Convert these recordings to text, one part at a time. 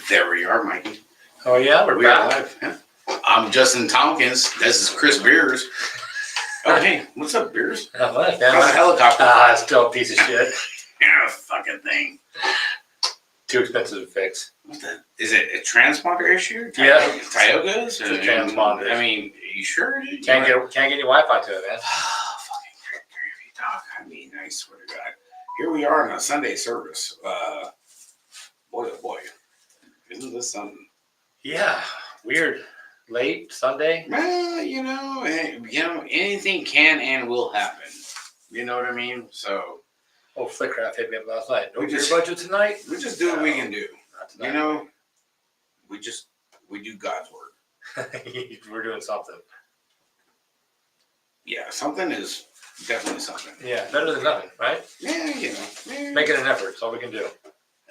There we are, Mikey. Oh yeah, we're back. live. Yeah. I'm Justin Tompkins. This is Chris Beers. Oh hey, what's up, Beers? Not much, How's the helicopter? It's still a piece of shit. Yeah, fucking thing. Too expensive to fix. What the? Is it a transponder issue? Yeah. Tioga's? It's a transponder. I mean, you sure? Can't get any Wi-Fi to it, man. Fucking gravy, dog. I mean, I swear to God. Here we are in a Sunday service. Boy, oh boy. Isn't this something? Yeah, weird. Late Sunday. Well, anything can and will happen. You know what I mean? So. Oh, Flickcraft hit me up last night. No We beer just- budget tonight. We just do what we can do. Not tonight. You know, we do God's work. We're doing something. Yeah, something is definitely something. Yeah, better than nothing, right? Yeah, Making an effort. That's all we can do.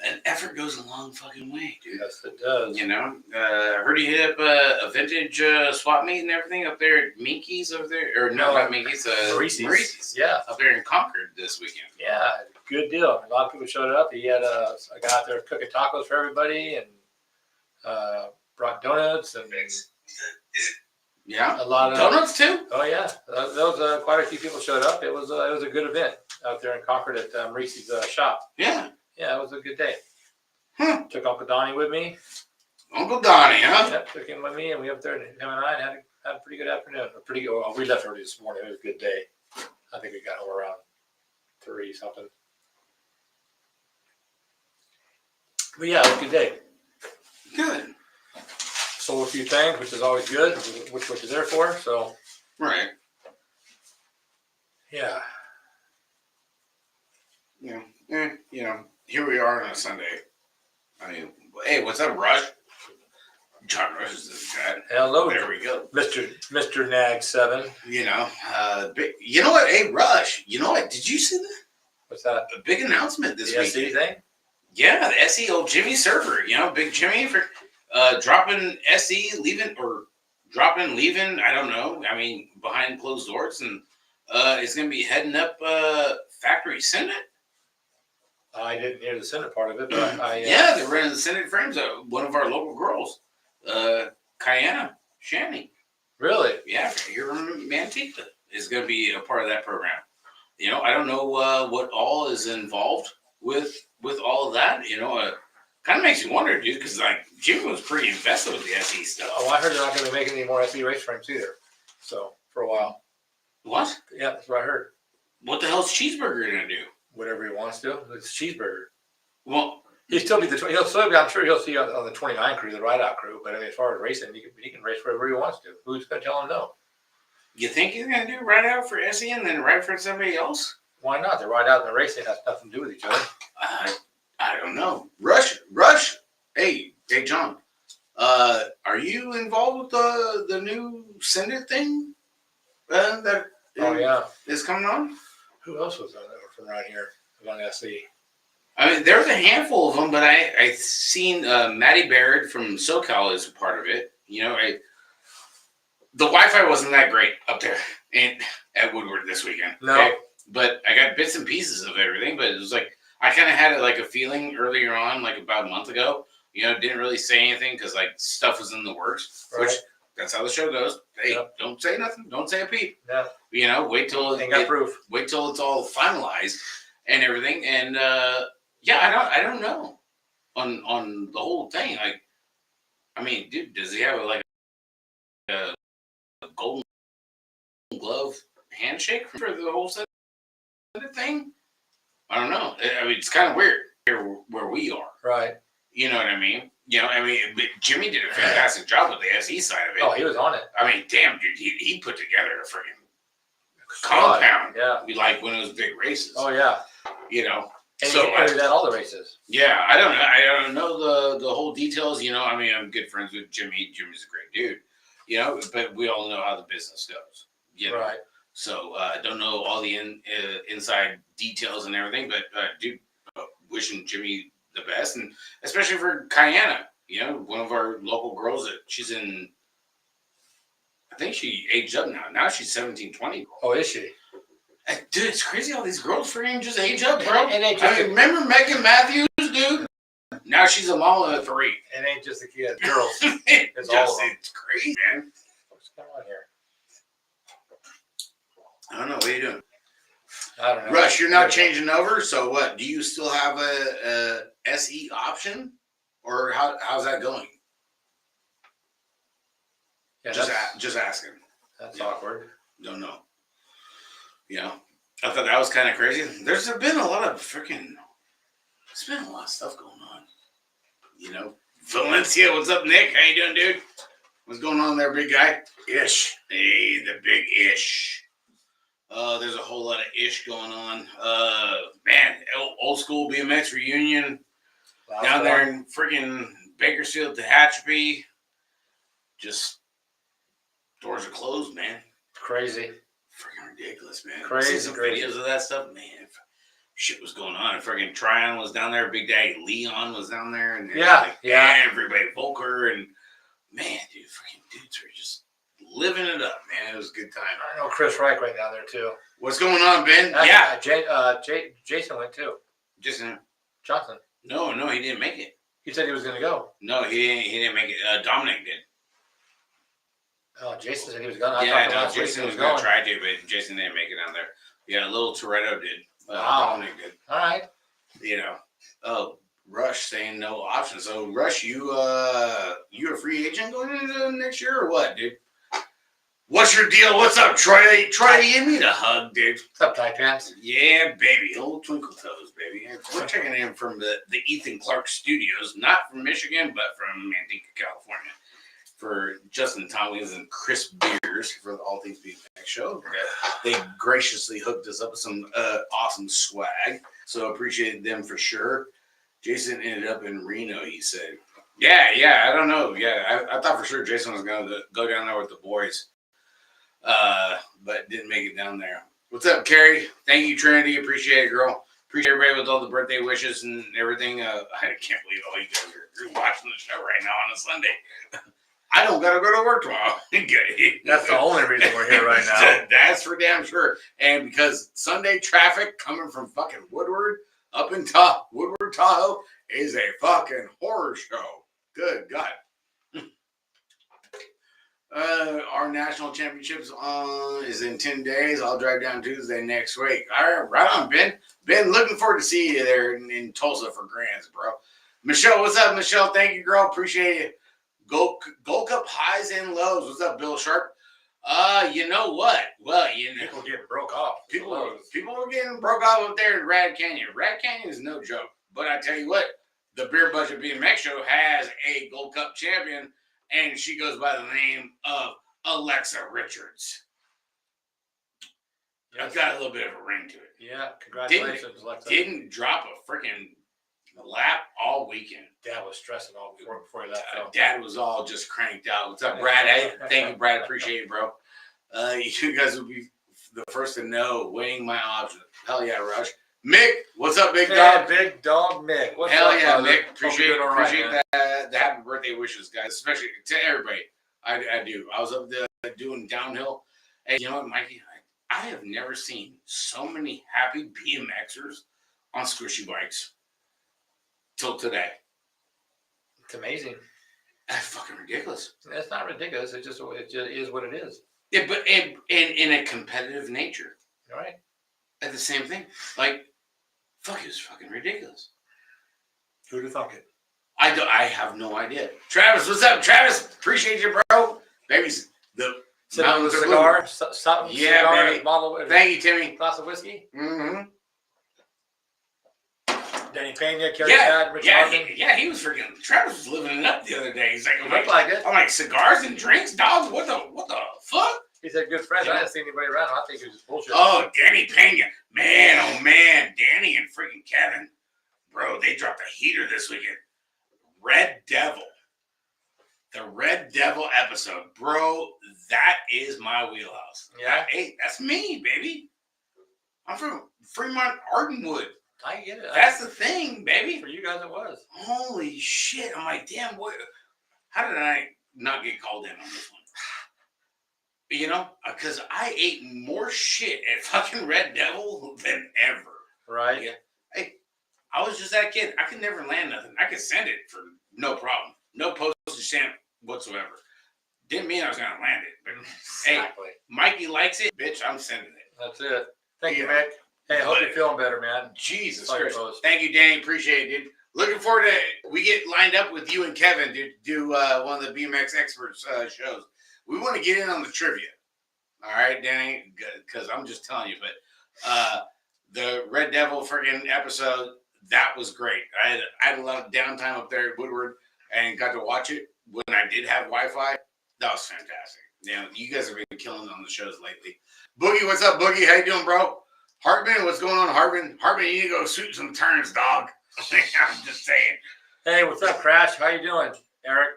an effort goes a long fucking way, dude. Yes, it does. You know, heard you hit up a vintage swap meet and everything up there at Minky's over there, or no, not Minky's, Maurice's. Yeah. Up there in Concord this weekend. Yeah, good deal. A lot of people showed up. He had a guy out there cooking tacos for everybody and brought donuts and Yeah, a lot of donuts too. Oh yeah, there was quite a few people showed up. It was a good event out there in Concord at Maurice's shop. Yeah. Yeah, it was a good day. Hmm. Took Uncle Donnie with me. Uncle Donnie, huh? Yep, took him with me, and we up there, him and I, and had a pretty good afternoon. Well, we left early this morning. It was a good day. I think we got home around 3 something. But yeah, it was a good day. Good. Sold a few things, which is always good, which you're there for. So Right. yeah. Here we are on a Sunday. I mean, hey, what's up, Rush? John Rush is this guy. Hello, There we go. Mr. Nag 7. You know what? Hey, Rush. You know what? Did you see that? What's that? A big announcement this The week. SE thing? Yeah, the SE, old Jimmy Server. You know, Big Jimmy for dropping SE, leaving. I don't know. I mean, behind closed doors, and it's going to be heading up Factory Senate. I didn't hear the Senate part of it, but Yeah, they're running the Senate frames. One of our local girls, Kiana Shanny. Really? Yeah, here in Manteca is going to be a part of that program. You know, I don't know what all is involved with all of that. You know, kind of makes you wonder, dude, because like Jimmy was pretty invested with the SE stuff. Oh, I heard they're not going to be making any more SE race frames either. So for a while. What? Yeah, that's what I heard. What the hell's Cheeseburger going to do? Whatever he wants to. It's cheeseburger. Well, He'll still be he'll still be. I'm sure he'll see on the 29 crew, the ride out crew. But I mean, as far as racing, he can race wherever he wants to. Who's going to tell him no? you think he's going to do right out for SE and then right for somebody else? Why not? The ride out and the racing has nothing to do with each other. I don't know. Rush. Hey, John. Are you involved with the new Senate thing that is coming on? Who else was on there from around here? On SE. I mean, there's a handful of them, but I seen Maddie Baird from SoCal is a part of it. You know, the Wi-Fi wasn't that great up there at Woodward this weekend. No. Okay? But I got bits and pieces of everything. But it was like I kind of had it like a feeling earlier on, like about a month ago. You know, didn't really say anything because like stuff was in the works. Right. Which that's how the show goes. Hey, Yep. Don't say nothing. Don't say a peep. Yeah. You know, wait till Ain't got proof. wait till it's all finalized and everything. And I don't know on the whole thing. Like, I mean, dude, does he have like a golden glove handshake for the whole thing? I don't know. I mean, it's kind of weird here where we are. Right. You know what I mean? You know, I mean, Jimmy did a fantastic job with the SE side of it. Oh, he was on it. I mean, damn, dude, he put together a freaking compound. Yeah. Like when it was big races. Oh yeah. You know. And So he entered at all the races. Yeah, I don't know the whole details. You know, I mean, I'm good friends with Jimmy. Jimmy's a great dude. You know, but we all know how the business goes. You know? Right. So I don't know all the inside details and everything, but dude, wishing Jimmy the best, and especially for Kiana. You know, one of our local girls that she's in. I think she aged up now. Now she's 17, 20. Oh, is she? Dude, it's crazy how these girls freaking just age up, bro. And I mean, remember Megan Matthews, dude? Now she's a mama of 3. It ain't just the kids, girls. It's all of them. It's crazy, man. What's going on here? I don't know. What are you doing? I don't know. Rush, you're not changing over. So what? Do you still have a SE option, or how's that going? Yeah, just asking. That's awkward. Don't know. You know, I thought that was kind of crazy. There's been a lot of freaking. There's been a lot of stuff going on. You know, Valencia, what's up, Nick? How you doing, dude? What's going on there, big guy? Ish. Hey, the big ish. There's a whole lot of ish going on. Man, old school BMX reunion down there in freaking Bakersfield, Tehachapi. Just doors are closed, man. Crazy. Freaking ridiculous, man. Crazy. See some videos of that stuff, man. Shit was going on. Freaking Tryon was down there. Big Daddy Leon was down there, and everybody, Volker, and man, dude, freaking dudes were just living it up, man. It was a good time. I know Chris Reich went down there too. What's going on, Ben? Jason went too. Jason Johnson. No, he didn't make it. He said he was going to go. No, he didn't make it. Dominic did. Oh, Jason said he was going. Jason was going to try to, but Jason didn't make it down there. Yeah, little Toretto did. Wow. Dominic did. All right. You know, Rush saying no option. So Rush, you a free agent going into next year or what, dude? What's your deal? What's up, Troy? Troy, you need a hug, dude. What's up, Tight Pants? Yeah, baby. Old Twinkle Toes, baby. We're checking in from the Ethan Clark Studios, not from Michigan, but from Manteca, California. For Justin Tompkins and Chris Beers for the All Things BMX show. They graciously hooked us up with some awesome swag. So appreciated them for sure. Jason ended up in Reno, he said. Yeah, I don't know. Yeah, I thought for sure Jason was going to go down there with the boys. But didn't make it down there. What's up, Carrie? Thank you, Trinity. Appreciate it, girl. Appreciate everybody with all the birthday wishes and everything. I can't believe all you guys are watching the show right now on a Sunday. I don't gotta go to work tomorrow. That's the only reason we're here right now. That's for damn sure. And because Sunday traffic coming from fucking Woodward up in Woodward, Tahoe is a fucking horror show. Good God. Our national championships is in 10 days. I'll drive down Tuesday next week. All right, right on, Ben. Ben, looking forward to seeing you there in Tulsa for Grands, bro. Michelle, what's up, Michelle? Thank you, girl. Appreciate you. Gold Cup highs and lows. What's up, Bill Sharp? You know what? Well, people getting broke off. People were getting broke off up there in Rad Canyon. Rad Canyon is no joke. But I tell you what, the Beer Budget Bmx show has a Gold Cup champion, and she goes by the name of Alexa Richards. It's got a little bit of a ring to it. Yeah, congratulations, Alexa. Didn't drop a freaking lap all weekend. Dad was stressing all before he left. Dad was all just cranked out. What's up, Brad? Hey, thank you, Brad. Appreciate it, bro. You guys will be the first to know weighing my options. Hell yeah, Rush. Mick, what's up, big dog? Big dog Mick. What's Hell up, yeah, brother? Mick. Appreciate that. The happy birthday wishes, guys. Especially to everybody. I do. I was up there doing downhill. Hey, you know what, Mikey? I have never seen so many happy BMXers on squishy bikes till today. It's amazing. That's fucking ridiculous. It's not ridiculous. It just is what it is. Yeah, but in a competitive nature. All right. At the same thing. Like, fuck, it was fucking ridiculous. Who'd have thunk it? I have no idea. Travis, what's up, Travis? Appreciate you, bro. Baby's the sitting with a cigar. Something. Yeah, cigar, baby. Bottle of, thank you, Timmy. Glass of whiskey. Mm-hmm. Danny Pena, Kerry Chad, Rich Harden. He was freaking. Travis was living it up the other day. He's like, looked like it. I'm like, cigars and drinks, dog. What the fuck? He said, good friends. I didn't see anybody around. I think it was just bullshit. Oh, Danny Pena. Man, oh man. Danny and freaking Kevin. Bro, they dropped a heater this weekend. Red Devil. The Red Devil episode. Bro, that is my wheelhouse. Yeah. Hey, that's me, baby. I'm from Fremont, Ardenwood. I get it. That's the thing, baby. For you guys, it was. Holy shit. I'm like, damn, what? How did I not get called in on this one? You know, because I ate more shit at fucking Red Devil than ever. Right. Yeah. Hey, I was just that kid. I could never land nothing. I could send it for no problem. No postage stamp whatsoever. Didn't mean I was going to land it. But Exactly. hey, Mikey likes it. Bitch, I'm sending it. That's it. Thank you, Mick. Hey, I hope you're feeling better, man. Jesus Christ. Thank you, Danny. Appreciate it, dude. Looking forward to we get lined up with you and Kevin to do one of the BMX experts shows. We want to get in on the trivia. All right, Danny, because I'm just telling you. But the Red Devil friggin' episode, that was great. I had a lot of downtime up there at Woodward and got to watch it when I did have Wi-Fi. That was fantastic. You guys have been killing on the shows lately. Boogie, what's up, Boogie? How you doing, bro? Hartman, what's going on, Hartman? Hartman, you need to go shoot some turns, dog. I'm just saying. Hey, what's up, Crash? How you doing, Eric?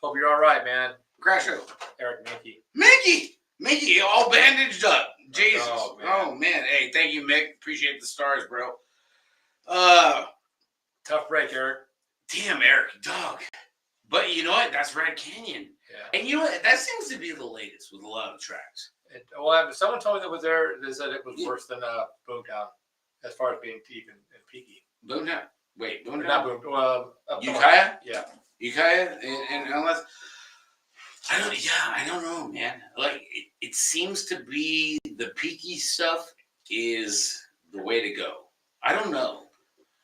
Hope you're all right, man. Crash who? Eric Mickey. Mickey, all bandaged up. Jesus. Oh man. Hey, thank you, Mick. Appreciate the stars, bro. Tough break, Eric. Damn, Eric, dog. But you know what? That's Red Canyon. Yeah. And you know what? That seems to be the latest with a lot of tracks. Well, someone told me that was there. They said it was worse than Boomtown as far as being deep and peaky. Boomtown? Wait, Boomtown? Not Boomtown. Well, Ukiah? Yeah. Ukiah? And unless... I don't know, man. Like, it seems to be the peaky stuff is the way to go. I don't know.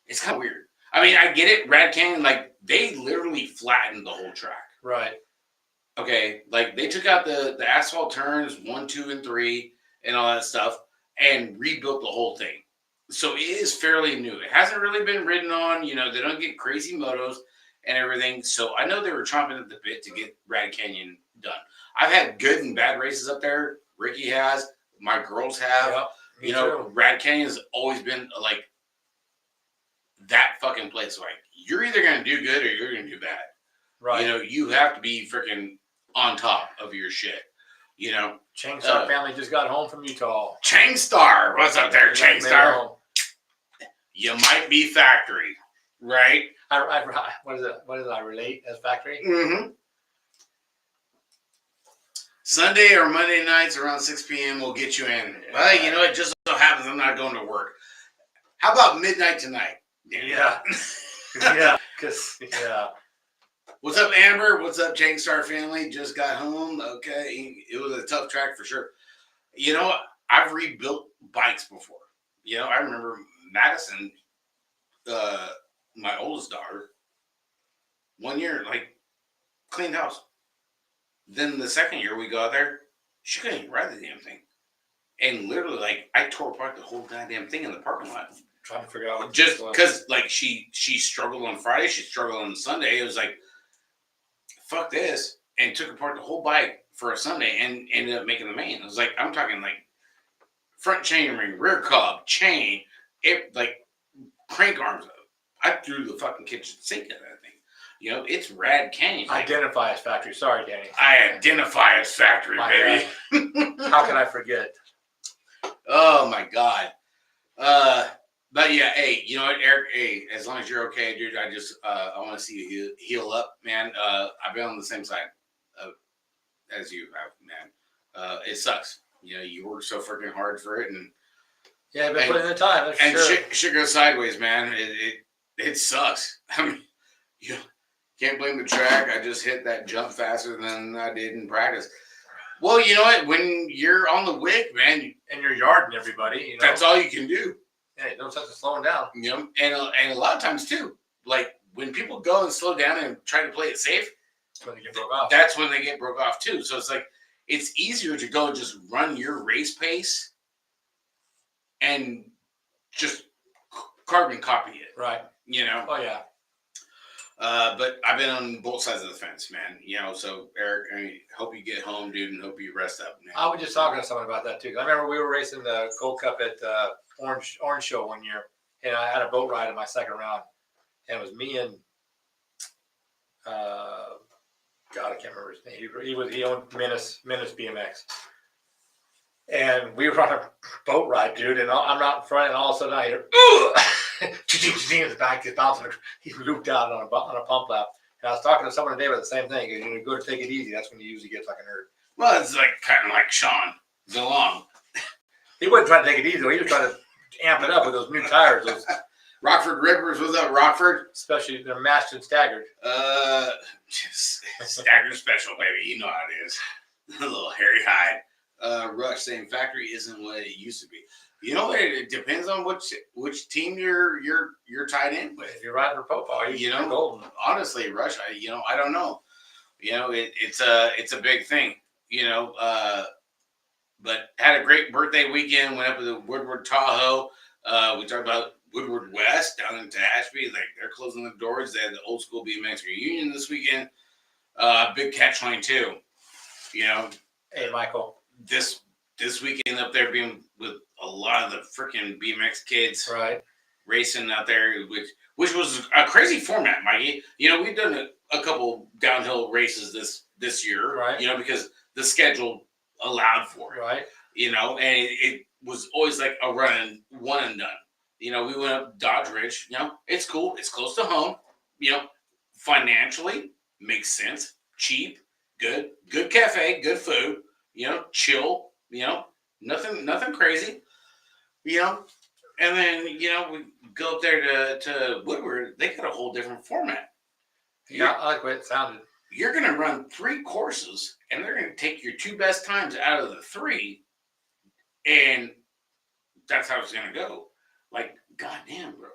It's kind of weird. I mean, I get it. Red Canyon, like, they literally flattened the whole track. Right. Okay, like they took out the asphalt turns 1, 2, and 3 and all that stuff and rebuilt the whole thing. So it is fairly new. It hasn't really been ridden on. They don't get crazy motos and everything. So I know they were chomping at the bit to get Red Canyon done. I've had good and bad races up there. Ricky has. My girls have. Yep, too. Red Canyon's always been like that fucking place. Like you're either going to do good or you're going to do bad. Right. You have to be freaking on top of your shit. Changstar family just got home from Utah. Changstar, what's up there, Changstar? You might be factory, right? What is it? What is it? I relate as factory. Mm-hmm. Sunday or Monday nights around 6 p.m. we'll get you in. Well, you know, it just so happens I'm not going to work. How about midnight tonight? Yeah. Yeah. What's up, Amber? What's up, Changstar family? Just got home. Okay. It was a tough track for sure. I've rebuilt bikes before. I remember Madison, my oldest daughter, 1 year, like, cleaned house. Then the second year we go out there, she couldn't even ride the damn thing. And literally, like, I tore apart the whole goddamn thing in the parking lot. Trying to figure out. Just because, like, she struggled on Friday, she struggled on Sunday. It was like, fuck this. And took apart the whole bike for a Sunday and ended up making the main. It was like, I'm talking like front chain ring, rear cob, chain, like crank arms. I threw the fucking kitchen sink at that thing. It's Rad Canyon. Identify as factory. Sorry, Danny. I identify as factory, baby. How can I forget? Oh, my God. But yeah, hey, you know what, Eric? Hey, as long as you're okay, dude, I just I want to see you heal up, man. I've been on the same side as you have, man. It sucks. You work so freaking hard for it, and yeah, but put in the time. That's and sure. shit goes sideways, man. It sucks. I mean, you can't blame the track. I just hit that jump faster than I did in practice. Well, you know what? When you're on the wick, man, and you're yarding everybody, that's all you can do. Hey, no sense of slowing down. And a lot of times too, like when people go and slow down and try to play it safe, that's when they get broke off. That's when they get broke off too. So it's like it's easier to go and just run your race pace and just carbon copy it, right? Oh yeah. But I've been on both sides of the fence, man. So Eric, I hope you get home, dude, and hope you rest up, man. I was just talking to someone about that too. I remember we were racing the Gold Cup at Orange Show 1 year, and I had a boat ride in my second round, and it was me and God, I can't remember his name. He owned Menace BMX, and we were on a boat ride, dude. And I'm out in front, and all of a sudden I hear, in the back, he's bouncing. He looped out on a pump lap. And I was talking to someone today about the same thing. You go to take it easy. That's when you usually get like a nerd. Well, it's like kind of like Sean DeLong. He wasn't trying to take it easy, though. He was trying to amp it up with those new tires. Rockford Rippers, what's up, Rockford? Especially they're matched and staggered. Just staggered special, baby. You know how it is. A little hairy hide. Rush saying factory isn't what it used to be. You know, it depends on which team you're tied in with. If you're riding for Popeye, you know, golden. Honestly, Rush, I don't know. You know, it's a big thing. You know, but had a great birthday weekend. Went up to the Woodward Tahoe. We talked about Woodward West down in Tehachapi. Like they're closing the doors. They had the old school BMX reunion this weekend. Big catch line too. You know, hey Michael, this weekend up there being with a lot of the freaking BMX kids, right, racing out there, which was a crazy format, Mikey. You know, we've done a couple downhill races this year, right? You know, because the schedule allowed for it, right? You know, and it was always like a one and done. You know, we went up Dodge Ridge. You know, it's cool. It's close to home. You know, financially makes sense. Cheap, good cafe, good food. You know, chill. You know, nothing crazy. You know, and then you know we go up there to Woodward. They got a whole different format. Yeah, I like the way it sounded. You're going to run 3 courses, and they're going to take your 2 best times out of the 3, and that's how it's going to go. Like, goddamn, bro.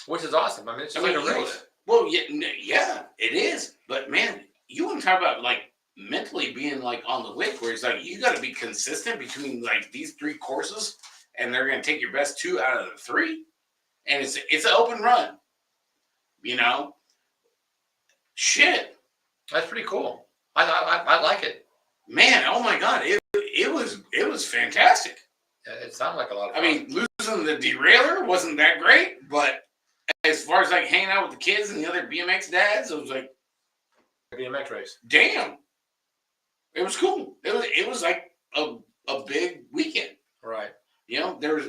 Which is awesome. I mean, it's just like a race. Well, yeah, it is. But man, you want to talk about like mentally being like on the lick, where it's like you got to be consistent between like these 3 courses, and they're going to take your best 2 out of the 3, and it's an open run. You know, shit. That's pretty cool. I like it. Man, oh my god, it was fantastic. It sounded like a lot of fun. I mean, losing the derailleur wasn't that great, but as far as like hanging out with the kids and the other BMX dads, it was like BMX race. Damn, it was cool. It was like a big weekend, right? You know, there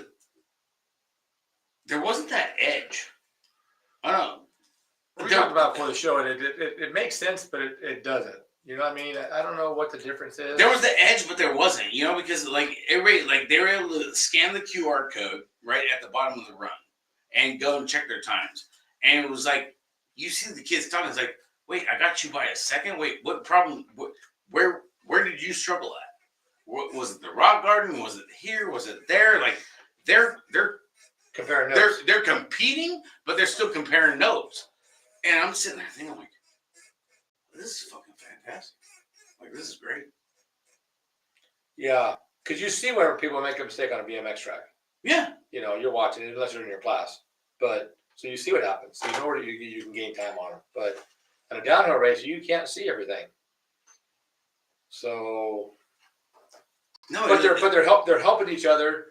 wasn't that edge. I don't know. We talked about before the show, and it makes sense, but it doesn't. You know what I mean? I don't know what the difference is. There was the edge, but there wasn't. You know, because like everybody, like they were able to scan the QR code right at the bottom of the run and go and check their times. And it was like you see the kids talking. It's like, wait, I got you by a second. Wait, what problem? Where did you struggle at? Was it the rock garden? Was it here? Was it there? Like they're comparing notes. They're competing, but they're still comparing notes. And I'm sitting there thinking, like, this is fucking fantastic. Like, this is great. Yeah, because you see where people make a mistake on a BMX track. Yeah. You know, you're watching it unless you're in your class. But so you see what happens. So you know where you can gain time on them. But in a downhill race, you can't see everything. So, no, but they're helping each other,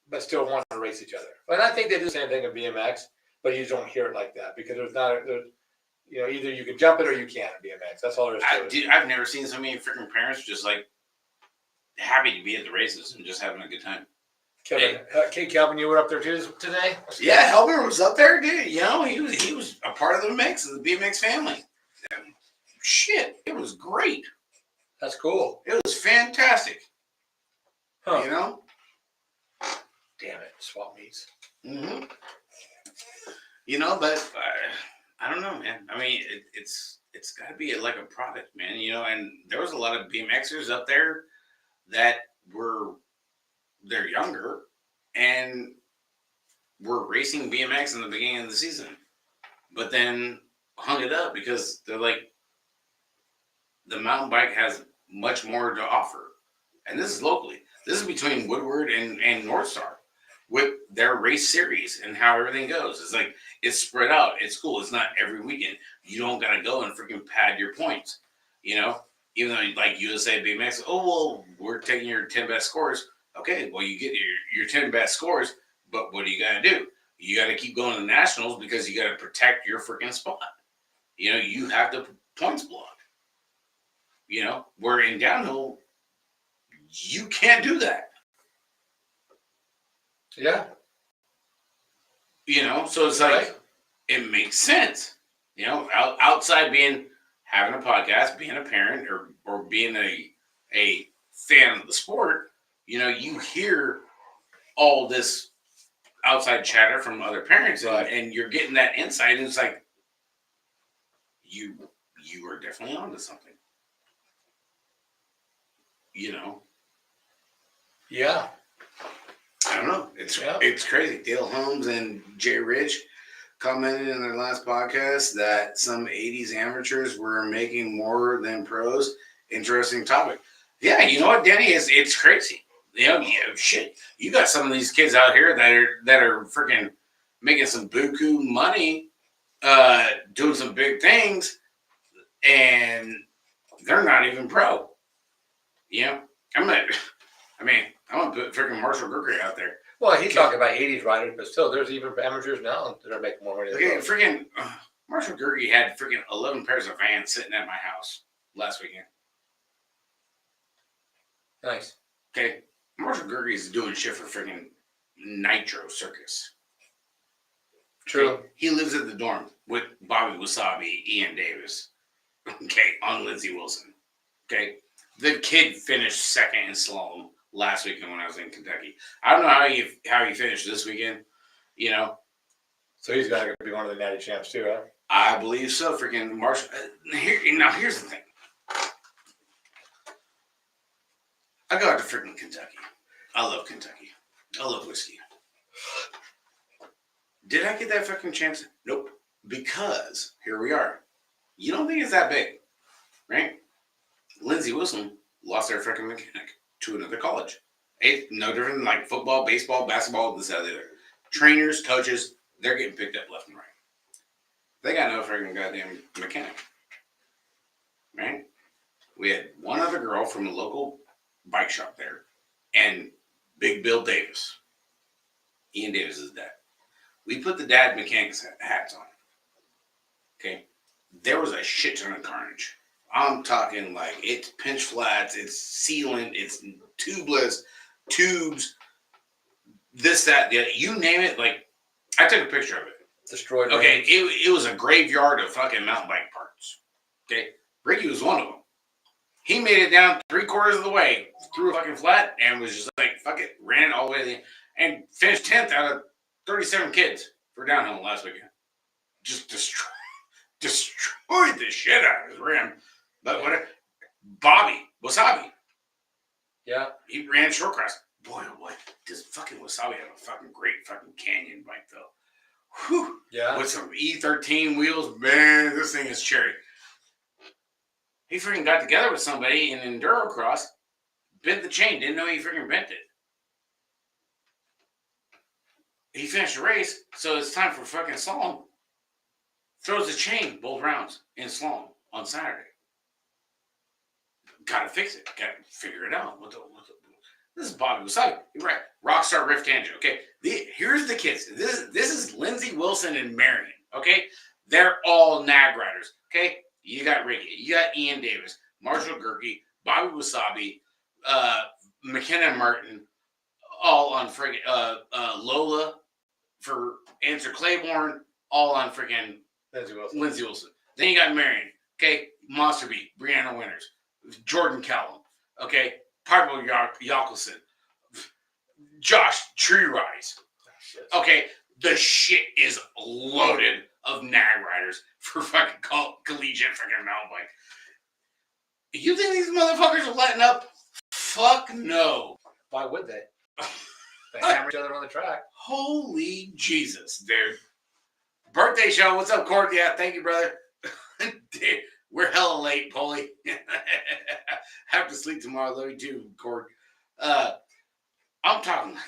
but still want to race each other. And I think they do the same thing in BMX. But you don't hear it like that because there's you know, either you can jump it or you can't in BMX. That's all there is to it. I've never seen so many freaking parents just like happy to be at the races and just having a good time. Kelvin, you were up there too today? Yeah, Helmer was up there, dude. You know, he was a part of the mix of the BMX family. Shit, it was great. That's cool. It was fantastic. Huh. You know? Damn it, swap meets. Mm-hmm. You know, but I don't know, man. I mean, it's got to be like a product, man. You know, and there was a lot of BMXers up there that they're younger and were racing BMX in the beginning of the season, but then hung it up because they're like, the mountain bike has much more to offer, and this is locally. This is between Woodward and North Star. With their race series and how everything goes. It's like, it's spread out. It's cool. It's not every weekend. You don't got to go and freaking pad your points, you know? Even though like USA BMX, oh, well, we're taking your 10 best scores. Okay, well, you get your 10 best scores, but what do you got to do? You got to keep going to nationals because you got to protect your freaking spot. You know, you have the points block. You know, where in downhill, you can't do that. Yeah. You know, so it's like, it makes sense. You know, outside having a podcast, being a parent, or being a fan of the sport, you know, you hear all this outside chatter from other parents, Right. and you're getting that insight, and it's like you are definitely onto something. You know. Yeah. I don't know. It's crazy. Dale Holmes and Jay Rich commented in their last podcast that some 80s amateurs were making more than pros. Interesting topic. Yeah, you know what, Danny? It's crazy. You know, shit. You got some of these kids out here that are freaking making some buku money, doing some big things, and they're not even pro. You know, I'm gonna put freaking Marshall Gerger out there. Well, he's talking about 80s riders, but still, there's even amateurs now that are making more money. Okay, freaking Marshall Gerger had freaking 11 pairs of Vans sitting at my house last weekend. Nice. Okay, Marshall Gerger is doing shit for freaking Nitro Circus. True. Okay? He lives at the dorm with Bobby Wasabi, Ian Davis. Okay, on Lindsey Wilson. Okay, the kid finished second in slalom last weekend when I was in Kentucky. I don't know how he finished this weekend. You know, so he's got to be one of the natty champs too, huh? I believe so. Freaking Marshall. Here's the thing. I go out to freaking Kentucky. I love Kentucky. I love whiskey. Did I get that fucking chance? Nope. Because here we are. You don't think it's that big, right? Lindsey Wilson lost their freaking mechanic to another college. It's no different than like football, baseball, basketball, this, that, the other. Trainers, coaches, they're getting picked up left and right. They got no freaking goddamn mechanic, right? We had one other girl from a local bike shop there, and Big Bill Davis, Ian Davis's dad. We put the dad mechanics hats on. Okay, there was a shit ton of carnage. I'm talking like it's pinch flats, it's sealant, it's tubeless, tubes, this, that, the other. You name it. Like, I took a picture of it. Destroyed. Okay, it was a graveyard of fucking mountain bike parts. Okay, Ricky was one of them. He made it down 3/4 of the way through a fucking flat and was just like, fuck it, ran it all the way to the end, and finished 10th out of 37 kids for downhill last weekend. Just destroyed the shit out of his rim. But whatever. Bobby Wasabi. Yeah. He ran short cross. Boy, oh boy, does fucking Wasabi have a fucking great fucking canyon bike though. Whew. Yeah. With some E13 wheels, man, this thing is cherry. He freaking got together with somebody in enduro cross, bent the chain, didn't know he freaking bent it. He finished the race, so it's time for fucking slalom. Throws the chain both rounds in slalom on Saturday. Gotta fix it. Gotta figure it out. This is Bobby Wasabi. You're right. Rockstar Rift Tangent. Okay. Here's the kids. This is Lindsey Wilson and Marion. Okay. They're all nag riders. Okay. You got Ricky. You got Ian Davis, Marshall Gerke, Bobby Wasabi, McKenna Martin, all on friggin' Lola for Answer Claiborne, all on friggin' Lindsey Wilson. Then you got Marion. Okay. Monster Beat, Brianna Winters, Jordan Callum. Okay. Pablo Yakelson, Josh Tree Rise. Okay, the shit is loaded of nag riders for fucking collegiate freaking mountain bike. You think these motherfuckers are letting up? Fuck no. Why would they? They hammer each other on the track. Holy Jesus, dude. Birthday show. What's up, Cord? Yeah, thank you, brother. Dude, we're hella late, Polly. Have to sleep tomorrow. Love you too, Cord. I'm talking like,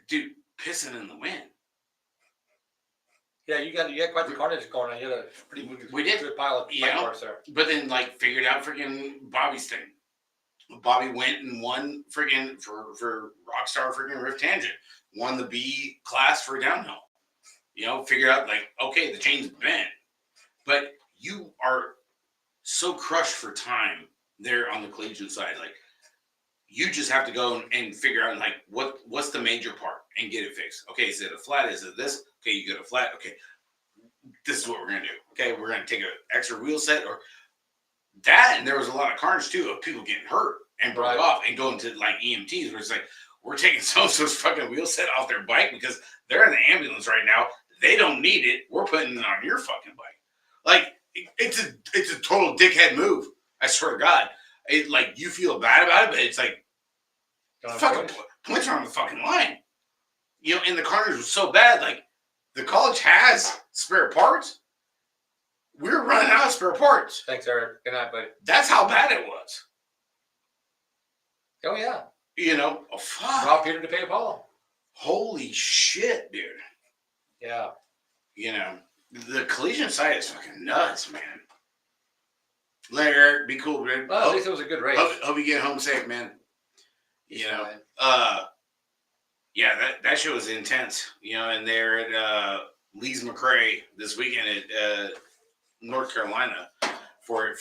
dude, pissing in the wind. Yeah, you got quite the carnage going on. You had a pretty good pile of parts there. But then, like, figured out freaking Bobby's thing. Bobby went and won freaking for Rockstar freaking Rift Tangent. Won the B class for downhill. You know, figured out, like, okay, the chain's bent. But you are so crushed for time there on the collegiate side. Like, you just have to go and figure out, like, what's the major part and get it fixed. Okay, is it a flat? Is it this? Okay, you get a flat. Okay, this is what we're going to do. Okay, we're going to take an extra wheel set or that. And there was a lot of carnage, too, of people getting hurt and broke off and going to, like, EMTs where it's like, we're taking so-and-so's fucking wheel set off their bike because they're in the ambulance right now. They don't need it. We're putting it on your fucking bike. Like, it's a total dickhead move. I swear to God. Like, you feel bad about it, but it's like, fucking points are on the fucking line. You know, and the carnage was so bad. Like, the college has spare parts. We're running out of spare parts. Thanks, Eric. Good night, buddy. That's how bad it was. Oh, yeah. You know, oh, fuck. Rob Peter to pay Paul. Holy shit, dude. Yeah. You know, the collegiate side is fucking nuts, man. Later, Eric, be cool, dude. Well, at least it was a good race. Hope you get home safe, man. You know, yeah, that show was intense. You know, and they're at Lee's McRae this weekend at North Carolina for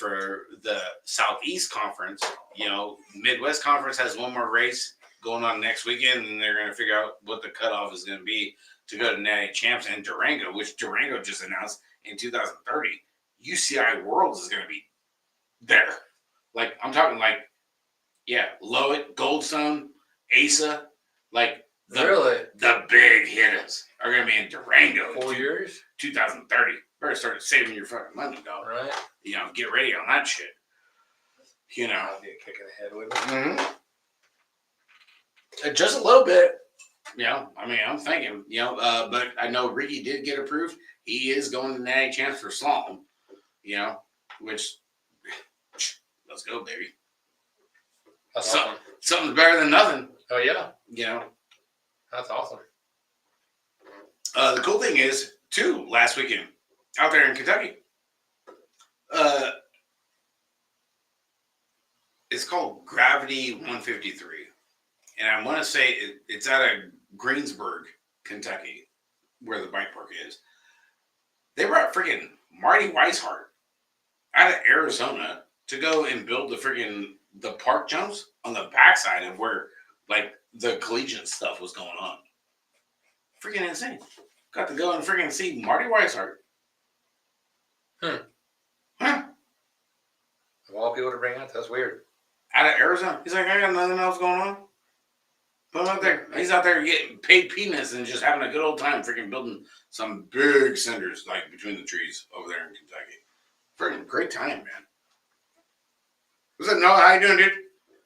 the Southeast Conference. You know, Midwest Conference has one more race going on next weekend, and they're going to figure out what the cutoff is going to be to go to Natty Champs and Durango, which Durango just announced in 2030. UCI Worlds is going to be there. Like, I'm talking like, yeah, Lowett, Goldstone, Asa, like the big hitters are going to be in Durango. 4 years? 2030. Better start saving your fucking money, dog. Right. You know, get ready on that shit. You know. I'll be a kick in the head with it. Mm-hmm. Just a little bit. You know, I mean, I'm thinking, you know, but I know Ricky did get approved. He is going to Natty Champs for slalom, you know, which, let's go, baby. That's awesome. Something's better than nothing. Oh, yeah. You know. That's awesome. The cool thing is, too, last weekend, out there in Kentucky, it's called Gravity 153. And I want to say it's out of Greensburg, Kentucky, where the bike park is. They brought freaking Marty Weishart out of Arizona to go and build the park jumps on the backside of where, like, the collegiate stuff was going on. Freaking insane. Got to go and freaking see Marty Weishart. Huh. Of all people to bring out, that's weird. Out of Arizona. He's like, I got nothing else going on. Put him out there. He's out there getting paid peanuts and just having a good old time freaking building some big cinders like between the trees over there in Kentucky. Freaking great time, man. Was it Noah? How you doing, dude?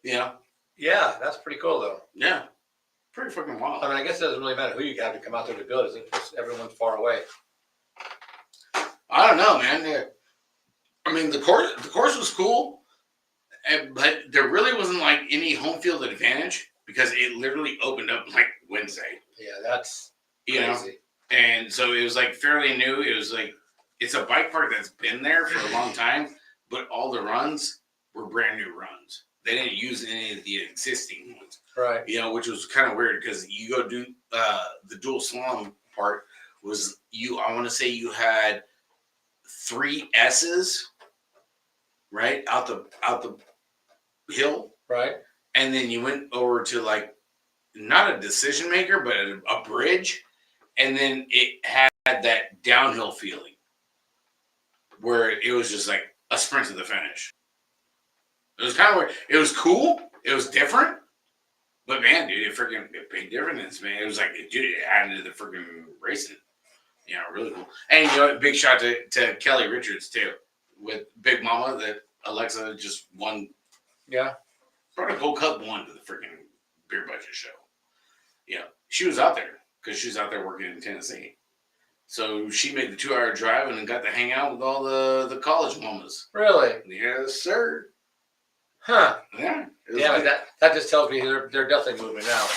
Yeah. Yeah, that's pretty cool, though. Yeah. Pretty fucking wild. I mean, I guess it doesn't really matter who you have to come out there to build. Is it just everyone's far away? I don't know, man. I mean, the course was cool, but there really wasn't like any home field advantage because it literally opened up like Wednesday. Yeah, that's crazy. You know, and so it was like fairly new. It was like it's a bike park that's been there for a long time, but all the runs were brand new runs. They didn't use any of the existing ones. Right. You know, which was kind of weird because you go do the dual slalom part was I want to say you had 3 S's, right, out the hill. Right. And then you went over to like not a decision maker, but a bridge. And then it had that downhill feeling where it was just like a sprint to the finish. It was kind of weird. It was cool. It was different. But man, dude, it paid dividends, man. It was like, dude, it added to the freaking racing. You know, really cool. And you know, big shout to Kelly Richards too, with Big Mama that Alexa just won. Yeah. Brought a Gold Cup won to the freaking Beer Budget show. Yeah, she was out there because she was out there working in Tennessee. So she made the 2-hour drive and got to hang out with all the college mamas. Really? Yes, sir. Huh. Yeah. Yeah, like, that just tells me they're definitely moving now.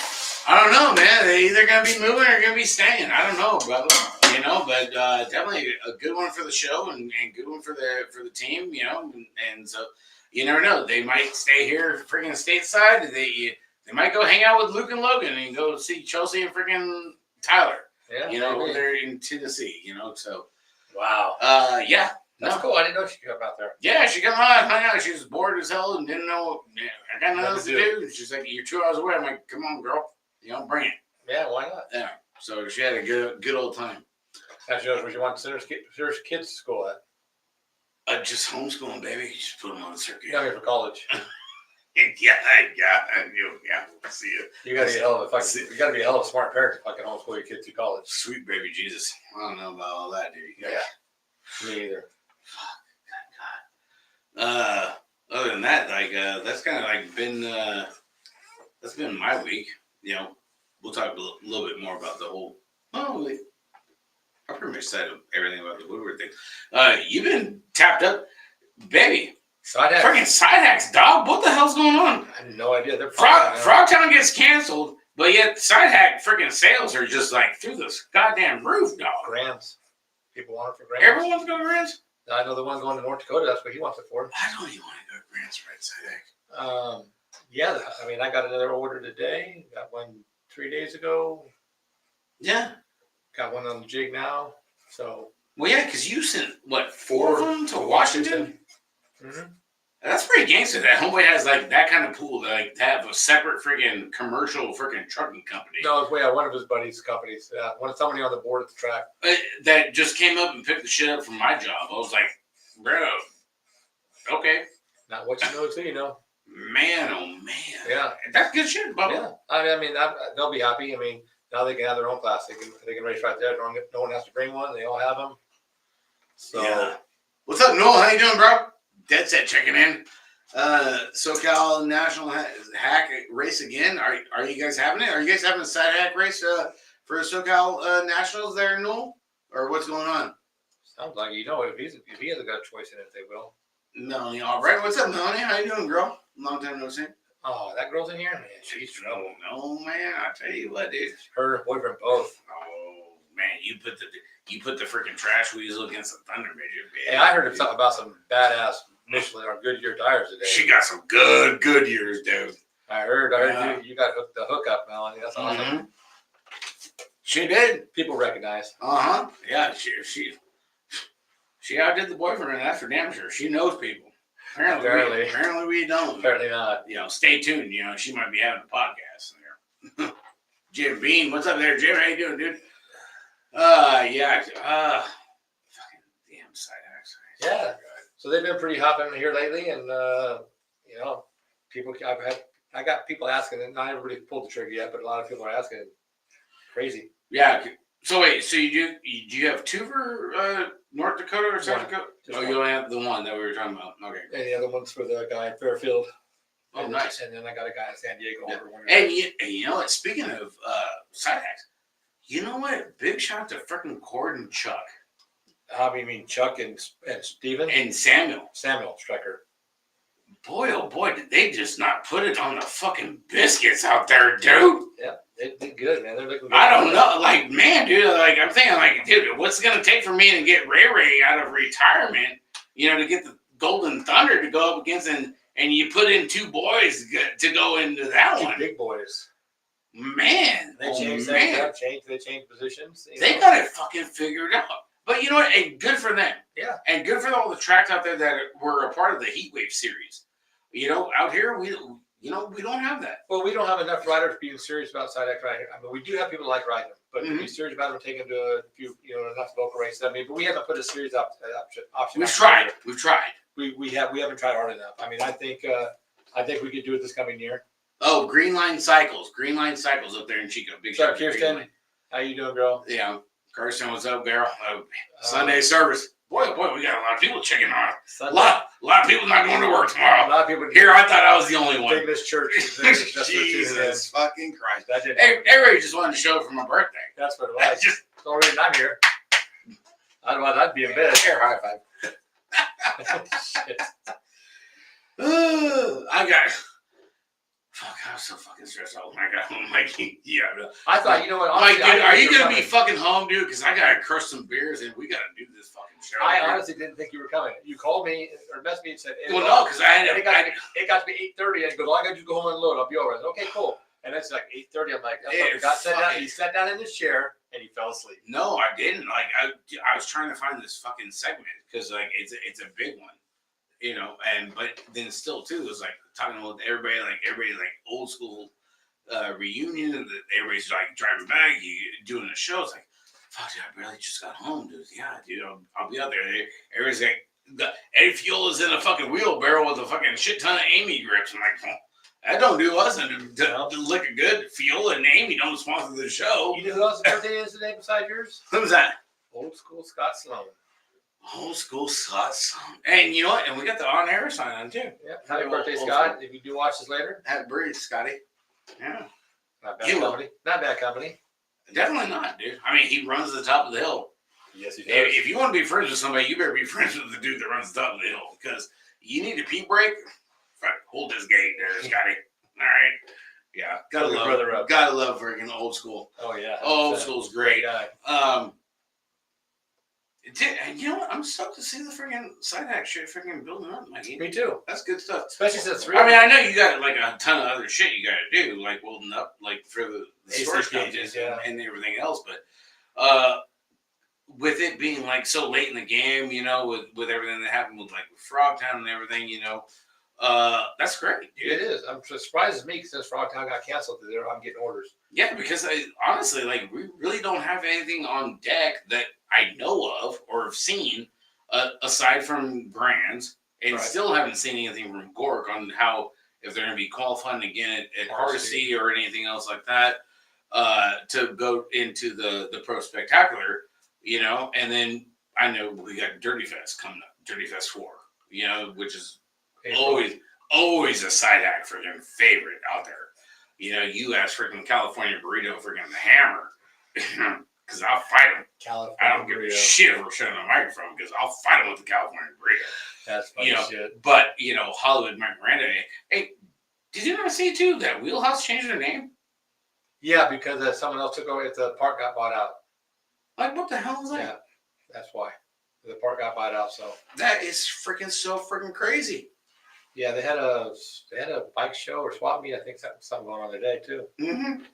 I don't know, man. They're either going to be moving or going to be staying. I don't know, brother. You know, but definitely a good one for the show and good one for the team, you know. And so you never know. They might stay here freaking stateside. They might go hang out with Luke and Logan and go see Chelsea and freaking Tyler. Yeah. You know, over there in Tennessee, you know. So wow. Yeah. That's cool. I didn't know she could come out there. Yeah, she come out, hung out. She was bored as hell and didn't know. I got nothing else to do. She's like, "You're 2 hours away." I'm like, "Come on, girl. You know, bring it." Yeah, why not? Yeah. So she had a good old time. That shows where you want to send her kids to school at. Just homeschooling, baby. Just put them on the circuit. Down here for college. We'll see you. You gotta be a hell of a fucking. You gotta be a hell of a smart parent to fucking homeschool your kids through college. Sweet baby Jesus. I don't know about all that, dude. Yeah. Me either. Other than that, like that's kind of like been that's been my week. You know, we'll talk a little bit more about the whole. Oh, wait. I pretty much said everything about the Woodward thing. You've been tapped up, baby. Side hacks. Freaking side hacks, dog. What the hell's going on? I had no idea. They're Frogtown gets canceled, but yet side hack freaking sales are just like through this goddamn roof, dog. Grams. People want it for grams. Everyone's going to Grants? I know the one going to North Dakota. That's what he wants it for. I don't even want to go to Grants right side hack. Yeah. I mean, I got another order today. Got one 3 days ago. Yeah. Got one on the jig now. So. Well, yeah, because you sent, what, 4 of them to Washington? Mm-hmm. That's pretty gangster. That homeboy has like that kind of pool, like to have a separate freaking commercial freaking trucking company. No, it's one of his buddies' companies. Yeah, somebody on the board at the track. That just came up and picked the shit up from my job. I was like, bro, okay. Not what you know till you know. Man, oh man. Yeah, that's good shit, Bubba. Yeah, I mean, they'll be happy. I mean, now they can have their own class. They can race right there. No one has to bring one. They all have them. So, yeah. What's up, Noel? How you doing, bro? Dead set checking in. SoCal National Hack race again. Are you guys having it? Are you guys having a side hack race for SoCal Nationals there, Noel? Or what's going on? Sounds like if he hasn't got a choice in it, they will. Melanie, all right. What's up, Melanie? How you doing, girl? Long time no see. Oh, that girl's in here, man. She's trouble. No, man. I tell you what, dude. Her and her boyfriend both. Oh man, you put the freaking trash weasel against the Thunder midget. Hey, I heard something about some badass Michelin or Goodyear tires today. She got some good years, dude. I heard you got the hookup, Melanie. That's awesome. Mm-hmm. She did. People recognize. Yeah, she outdid the boyfriend, and that's for damn sure. She knows people. Apparently we don't. Apparently not. You know, stay tuned. You know, she might be having a podcast there. Jim Bean, what's up there, Jim? How you doing, dude? Yeah. Fucking damn side hacks. Yeah. So they've been pretty hopping here lately, and people. I got people asking, and not everybody pulled the trigger yet, but a lot of people are asking. Crazy. Yeah. So wait. So do you have 2 for North Dakota or South Dakota? Oh, you only have the one that we were talking about. Okay. And the other one's for the guy in Fairfield. Oh, nice. And then I got a guy in San Diego. Yeah. And you know what? Speaking of side hacks, you know what? Big shout out to freaking Cord and Chuck. You mean Chuck and Steven? And Samuel Strecker. Boy, oh boy, did they just not put it on the fucking biscuits out there, dude. Yeah, they did good, man. They're looking good. I don't know. Like, man, dude, like, I'm thinking, like, dude, what's it going to take for me to get Ray out of retirement, to get the Golden Thunder to go up against, and you put in 2 boys to go into that one. Big boys. Man. They changed They changed positions. They got it fucking figured out. But you know what? And good for them. Yeah. And good for all the tracks out there that were a part of the Heatwave series. Out here, we don't have that. Well, we don't have enough riders being serious about side X riding. I mean, we do have people that like riding them, but to be serious about them, take them to a few, enough local races. I mean, but we haven't put a series option. We've tried. We haven't tried hard enough. I mean, I think we could do it this coming year. Oh, Green Line Cycles up there in Chico. Big shout out, Kirsten. How you doing, girl? Yeah, Kirsten, what's up, girl? Sunday service. Boy, we got a lot of people checking on. A lot of people not going to work tomorrow. A lot of people here. I thought I was the only one. This church. Jesus fucking Christ! Everybody just wanted to show for my birthday. That's what it was. That's the only reason I'm here. Otherwise, I'd be in bed. Here, high five. Shit. Fuck, I was so fucking stressed out. I'm like, yeah. I thought, you know what? Honestly, dude, are you going to be fucking home, dude? Because I got to crush some beers and we got to do this fucking show. I honestly didn't think you were coming. You called me or messaged me and said, well, no, because it got to be 8:30 and he goes, I got you to go home and unload. I'll be over. I said, okay, cool. And it's like 8:30. I'm like, he sat down in his chair and he fell asleep. No, I didn't. Like, I was trying to find this fucking segment because, like, it's a big one. But then still too, it was like talking with everybody like old school reunion, and everybody's like driving back, you doing a show. It's like, fuck, dude, I barely just got home, dude. Yeah, dude, I'll be out there. Everybody's like, Eddie Fuel is in a fucking wheelbarrow with a fucking shit ton of Amy grips. I'm like, That don't do us and to look a good feel and name. You don't sponsor the show. You know who else's birthday is today besides yours? Who's that? Old school Scott Sloan. Old school Scott. And you know what? And we got the on-air sign on too. Yeah. Happy birthday, Scott. If you do watch this later. Happy birthday, Scotty. Yeah. Not bad company. Not bad company. Definitely not, dude. I mean, he runs the top of the hill. Yes, he does. If you want to be friends with somebody, you better be friends with the dude that runs the top of the hill. Because you need a pee break. Hold this gate there, Scotty. All right. Yeah. Gotta love freaking old school. Oh yeah. Old school's great. Guy. You know what? I'm stoked to see the freaking side hack shit freaking building up, Mikey. Me too. That's good stuff. Especially since I mean, I know you got like a ton of other shit you got to do, like welding up, like for the storage cages and everything else. But with it being like so late in the game, you know, with everything that happened with like Frogtown and everything, you know, that's great, dude. It is. I'm surprised as me since Frogtown got canceled. I'm getting orders. Yeah, because honestly, like we really don't have anything on deck that I know of or have seen aside from brands, and still haven't seen anything from Gork on how if they're going to be qualifying again at RC or anything else like that to go into the Pro Spectacular, you know. And then I know we got Dirty Fest coming up, Dirty Fest 4, you know, which is always a side hack freaking favorite out there. You know, you ask freaking California Burrito freaking the hammer. Because I'll fight him. I don't give a shit if we're shutting the microphone because I'll fight him with the California burrito. That's funny shit. But, you know, Hollywood Mike Miranda. Hey, did you not see, too, that Wheelhouse changed their name? Yeah, because someone else took over if the park got bought out. Like, what the hell is that? Yeah, that's why. The park got bought out, so. That is freaking so freaking crazy. Yeah, they had a bike show or swap meet. I think something going on today, too. Mm-hmm.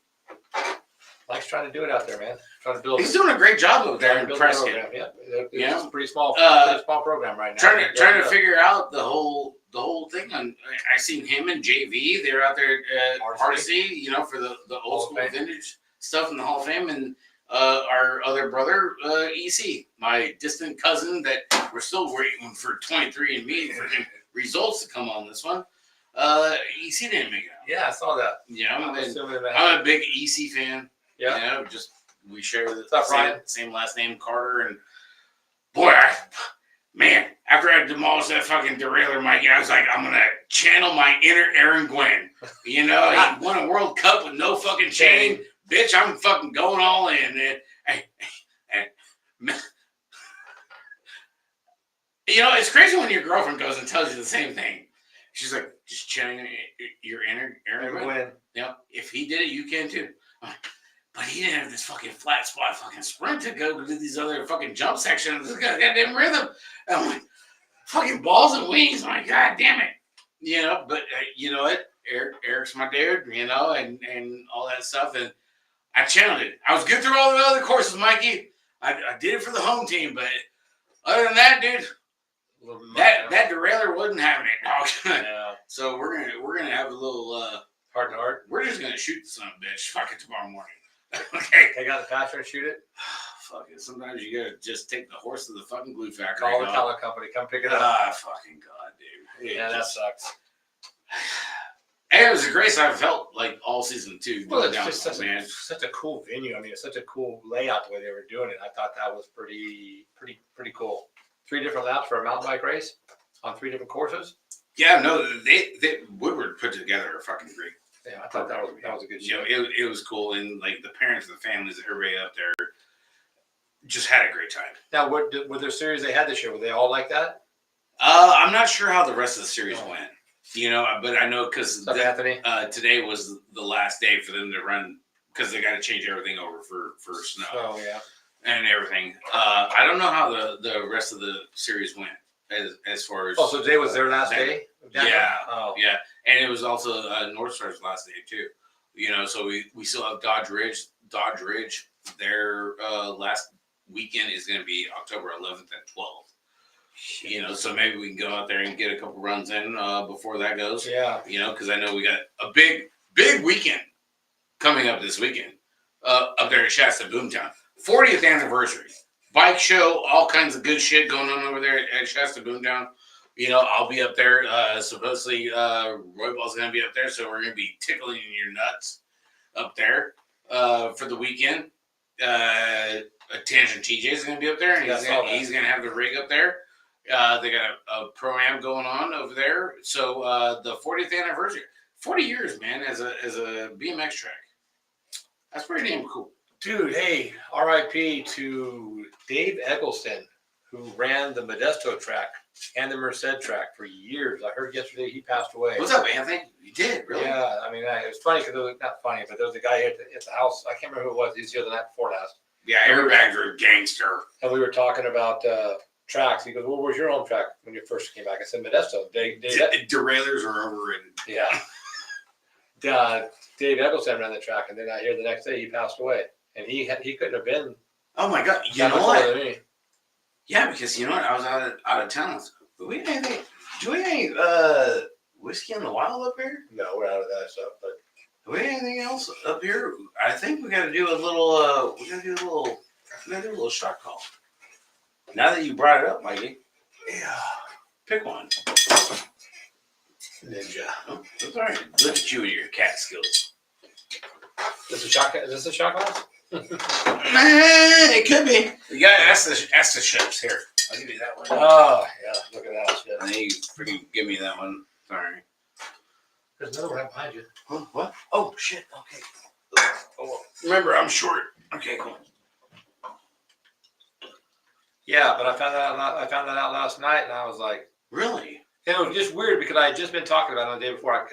Mike's trying to do it out there, man. Trying to build. He's doing a great job over there in Prescott. Yeah, it's a pretty small program right now. Trying to figure out the whole thing. I seen him and JV. They're out there at RC, you know, for the old school vintage stuff in the Hall of Fame, and our other brother EC, my distant cousin that we're still waiting for 23andMe for results to come on this one. EC didn't make it out. Yeah, I saw that. Yeah, I'm a big EC fan. Yeah, you know, just we share the same last name, Carter, and boy, after I demolished that fucking derailleur, Mikey, I was like, I'm gonna channel my inner Aaron Gwynn. You know, he won a World Cup with no fucking chain, bitch. I'm fucking going all in. You know, it's crazy when your girlfriend goes and tells you the same thing. She's like, just channeling your inner Aaron Gwynn. Yeah, if he did it, you can too. But he didn't have this fucking flat spot fucking sprint to go to these other fucking jump sections. This got goddamn rhythm. And I'm like, fucking balls and wings. I'm like, God damn it. You know, but you know what? Eric's my dude, you know, and all that stuff. And I channeled it. I was good through all the other courses, Mikey. I did it for the home team. But other than that, dude, that derailleur wasn't having it, dog. Yeah. So we're gonna have a little heart to heart. We're just gonna shoot the son of a bitch fucking tomorrow morning. Okay. Take out the patcher and shoot it. Fuck it. Sometimes you gotta just take the horse to the fucking glue factory. Call the color company. Come pick it up. Fucking god, dude. Yeah, that sucks. And it was a grace I felt like all season 2. Well, it's just such a cool venue. I mean, it's such a cool layout the way they were doing it. I thought that was pretty cool. 3 different laps for a mountain bike race on 3 different courses. Yeah, no, they Woodward put together a fucking great. Yeah, I thought that was a good show. You know, it was cool, and like the parents, the families, everybody up there just had a great time. Now, with their series they had this year, were they all like that? I'm not sure how the rest of the series went. You know, but I know because today was the last day for them to run because they got to change everything over for snow. Oh yeah, and everything. I don't know how the rest of the series went as far as. Oh, so today was their last day. Yeah. Oh. Yeah, and it was also North Star's last day too. You know, so we still have Dodge Ridge. Their last weekend is going to be October 11th and 12th. You know, so maybe we can go out there and get a couple runs in before that goes. Yeah. You know, because I know we got a big weekend coming up this weekend up there at Shasta Boomtown. 40th anniversary. Bike show, all kinds of good shit going on over there at Shasta Boomtown. I'll be up there. Supposedly, Roy Ball's going to be up there, so we're going to be tickling your nuts up there for the weekend. Tangent TJ is going to be up there, and he's going to have the rig up there. They got a pro-am going on over there. So the 40th anniversary, 40 years, man, as a BMX track. That's pretty damn cool. Dude, hey, RIP to Dave Eggleston, who ran the Modesto track and the Merced track for years. I heard yesterday he passed away. What's up, Anthony? You did, really? Yeah, I mean, it was funny because not funny, but there was a guy at the house. I can't remember who it was. He was here the night before last. Yeah, everybody's a gangster. And we were talking about tracks. He goes, "Well, where's your home track when you first came back?" I said, "Modesto." Derailers are overrated. Yeah. Dave Eggleston ran the track, and then I hear the next day he passed away, and he couldn't have been. Oh my God! You know what? Yeah, because you know what? I was out of town. Do we have any whiskey in the wild up here? No, we're out of that stuff. But do we have anything else up here? I think we got to do a little. We got to do a little shot call. Now that you brought it up, Mikey. Yeah. Pick one. Ninja. Oh, that's all right. Look at you and your cat skills. Is this a shot glass? It could be. You got to ask the chefs here. I'll give you that one. Oh yeah, look at that shit. And then you freaking give me that one. Sorry. There's another one right behind you. Huh? What? Oh shit. Okay. Oh, remember, I'm short. Okay, cool. Yeah, but I found that out last night, and I was like, really? And it was just weird because I had just been talking about it the day before.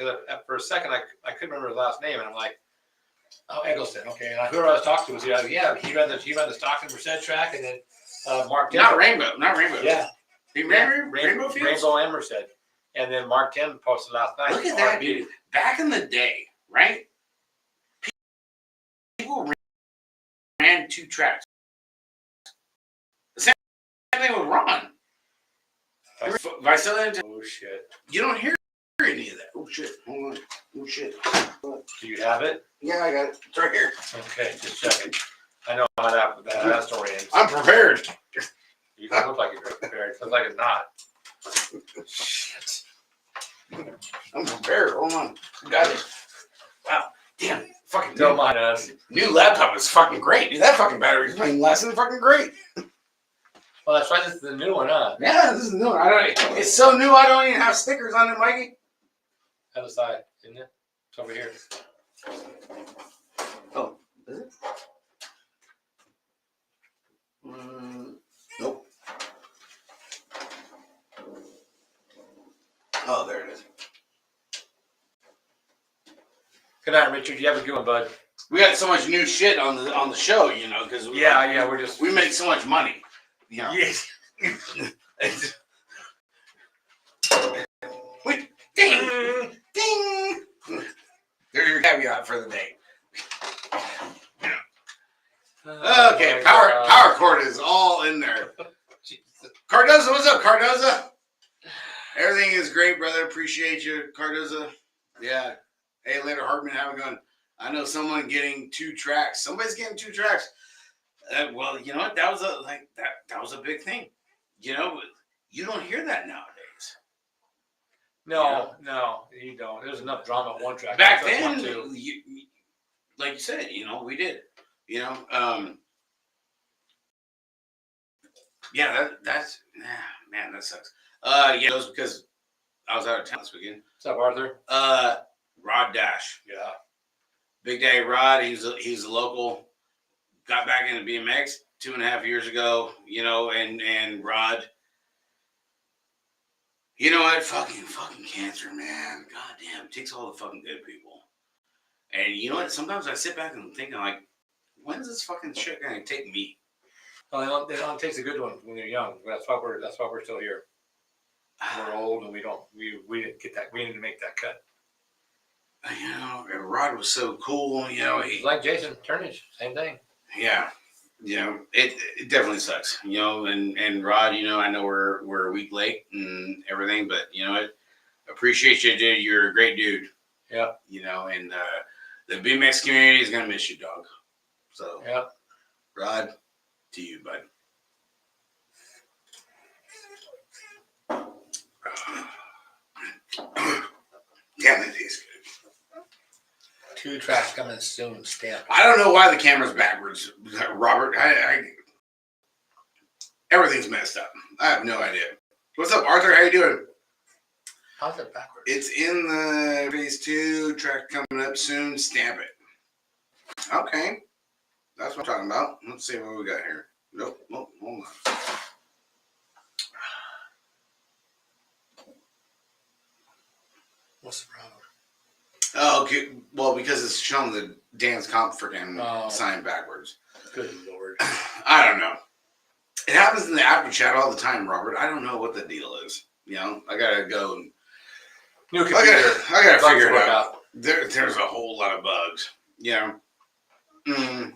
For a second, I couldn't remember his last name, and I'm like, oh, Eggleston. Okay, and whoever I was talking to was he ran the Stockton Merced track, and then Mark. Not Rainbow. Yeah, he ran Rainbow Fields? Rainbow and Merced, and then Mark 10 posted last night. Look at that, dude. Back in the day, right? People ran two tracks. The same thing with Ron. Oh shit! You don't hear any of that. Oh shit! Hold on. Oh shit! Do you have it? Yeah, I got it. It's right here. Okay, just checking. I know how that story ends. I'm prepared. You don't look like you're prepared. It looks like it's not. Shit. I'm prepared. Hold on. I got it. Wow. Damn. Fucking Don't mind us. New laptop is fucking great. Dude, that fucking battery's been lasting fucking great. Well, that's right. This is the new one, huh? Yeah, this is new. It's so new. I don't even have stickers on it, Mikey. Other side, isn't it? It's over here. Oh, is it? Nope. Oh, there it is. Good night, Richard. You have a good one, bud. We got so much new shit on the show, because we make so much money. Yes. Wait, ding, ding. There's your caveat for the day. Okay, power cord is all in there. Cardoza, what's up, Cardoza? Everything is great, brother. Appreciate you, Cardoza. Yeah. Hey, later, Hardman, have a gun. I know someone getting two tracks. Somebody's getting two tracks. Well, you know what? That was a big thing. You don't hear that nowadays. No, you don't. There's enough drama on one track. Back then, like you said, we did. Yeah, man, that sucks. It was because I was out of town this weekend. What's up, Arthur? Rod Dash. Yeah. Big Daddy Rod, he's a local. Got back into BMX 2.5 years ago, and Rod. You know what? Fucking cancer, man. Goddamn, takes all the fucking good people. And you know what? Sometimes I sit back and I'm thinking, like, when's this fucking shit gonna take me? Well, it only takes a good one when you're young. That's why we're still here. We're old and we didn't get that. We didn't make that cut. And Rod was so cool. He like Jason Turnage, same thing. Yeah, it definitely sucks. And Rod, I know we're a week late and everything, but I appreciate you, dude. You're a great dude. Yeah. And the BMX community is gonna miss you, dog. So yeah, Rod, to you, bud. 2 tracks coming soon. Stamp. I don't know why the camera's backwards, Robert. Everything's messed up. I have no idea. What's up, Arthur? How you doing? How's it backwards? It's in the phase 2 track coming up soon. Stamp it. Okay, that's what I'm talking about. Let's see what we got here. Nope. Hold on. What's the problem? Oh, okay. Well, because it's showing the Dan's Comp freaking sign backwards. Good Lord. I don't know. It happens in the after chat all the time, Robert. I don't know what the deal is. You know, I gotta go and New computer. I gotta figure it out. There's a whole lot of bugs. You know.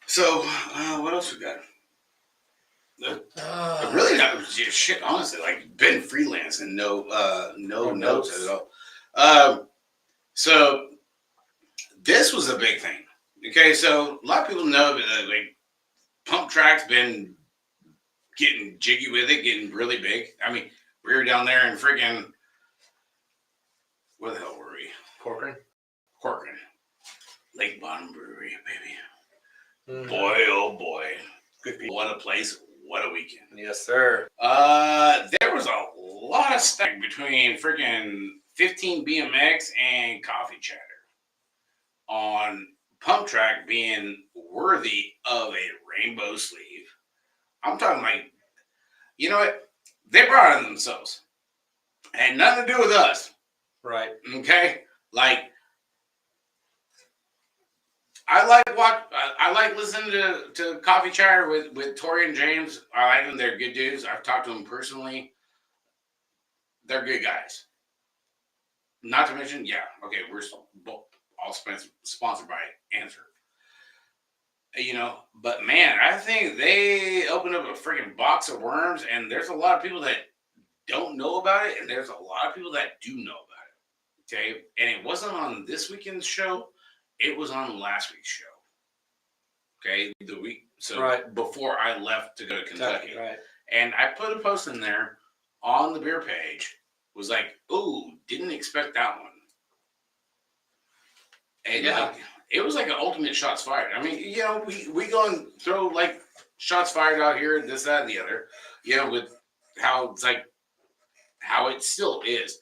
So, what else we got? Really not shit. Honestly, like been freelance and no notes at all. So this was a big thing. Okay, so a lot of people know that like pump track's been getting jiggy with it, getting really big. I mean, we were down there in freaking where the hell were we? Corcoran. Lake Bottom Brewery, baby. Mm-hmm. Boy, oh boy. Good people. What a place. What a weekend. Yes, sir. There was a lot of stuff between freaking 15 BMX and Coffee Chatter on pump track being worthy of a rainbow sleeve. I'm talking like, you know what? They brought it themselves. Had nothing to do with us. Right. Okay? Like, I like listening to Coffee Chatter with Tori and James. I like them. They're good dudes. I've talked to them personally. They're good guys. Not to mention, yeah, okay, we're all sponsored by Answer. You know, but man, I think they opened up a freaking box of worms, and there's a lot of people that don't know about it, and there's a lot of people that do know about it. Okay, and it wasn't on this weekend's show. It was on last week's show. Okay, the week before I left to go to Kentucky. Right. And I put a post in there on the beer page. Was like, ooh, didn't expect that one. And like, it was like an ultimate shots fired. I mean, you know, we go and throw like shots fired out here, this, that, and the other. You know, with how it's like how it still is.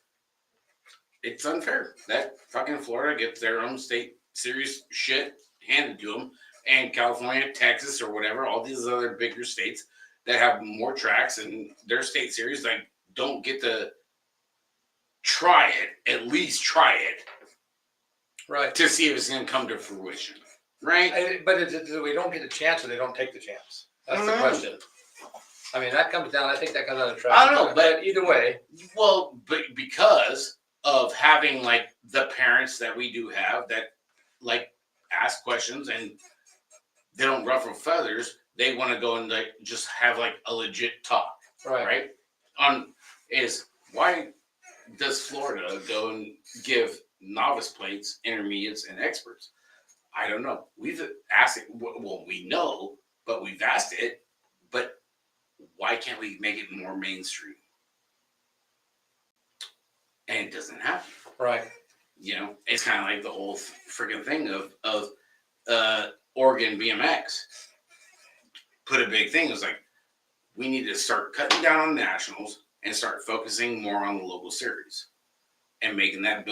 It's unfair that fucking Florida gets their own state series shit handed to them, and California, Texas, or whatever, all these other bigger states that have more tracks and their state series like don't get to try it, at least try it, right, to see if it's going to come to fruition, right? But we don't get the chance, or they don't take the chance. That's the question. I mean, that comes down. I think that comes out of track. I don't know, but either way, well, but because of having like the parents that we do have that like ask questions and they don't ruffle feathers, they want to go and like just have like a legit talk, right? On is why does Florida go and give novice plates, intermediates, and experts? I don't know. We've asked it. Well, we know, but we've asked it. But why can't we make it more mainstream? And it doesn't happen. Right. You know, it's kind of like the whole freaking thing of Oregon BMX. Put a big thing. It was like, we need to start cutting down on nationals and start focusing more on the local series and making that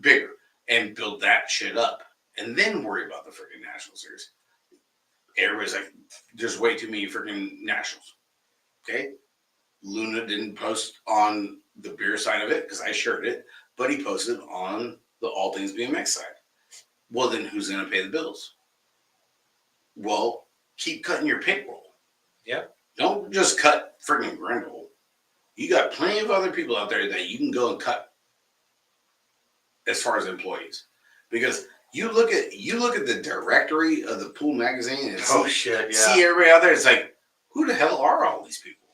bigger and build that shit up and then worry about the freaking national series. Everybody's like, there's way too many freaking nationals. Okay. Luna didn't post on the beer side of it because I shared it, but he posted on the All Things BMX side. Well, then who's going to pay the bills? Well, keep cutting your payroll. Yeah. Don't just cut freaking Grendel. You got plenty of other people out there that you can go and cut as far as employees. Because you look at the directory of the Pool magazine and see everybody out there, it's like, who the hell are all these people?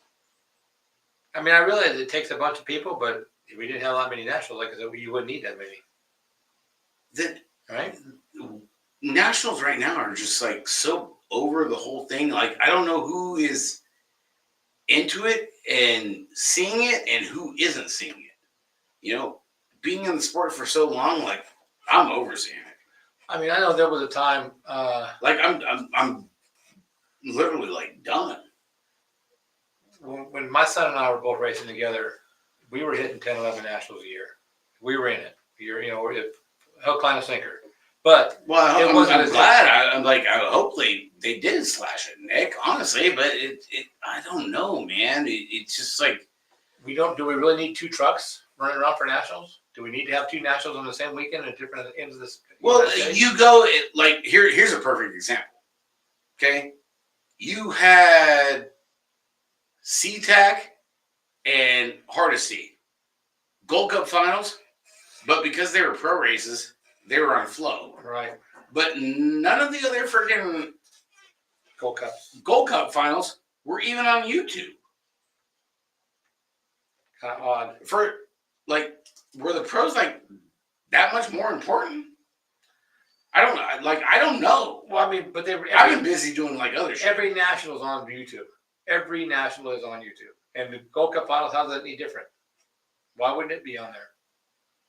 I mean, I realize it takes a bunch of people, but if we didn't have that many nationals, like I said, you wouldn't need that many. Right? Nationals right now are just like so over the whole thing. Like, I don't know who is into it and seeing it and who isn't seeing it. You know, being in the sport for so long, like I'm overseeing it. I mean, I know there was a time. Like I'm literally like done. When my son and I were both racing together, we were hitting 10, 11 nationals a year. We were in it. We're hook, line, and sinker. But I'm glad. I'm like, hopefully they did slash it, Nick. Honestly, but I don't know, man. It's just like do we really need 2 trucks running around for nationals? Do we need to have 2 nationals on the same weekend at different ends of this? Well, you go like here's a perfect example. Okay, you had SeaTac and Hardesty Gold Cup finals, but because they were pro races, they were on flow. Right. But none of the other freaking Gold Cup finals were even on YouTube. Kind of odd. For like, were the pros like that much more important? I don't know. Well, I mean, but I've been busy doing like other shit. Every national is on YouTube. Every national is on YouTube. And the Gold Cup finals, how's that any different? Why wouldn't it be on there?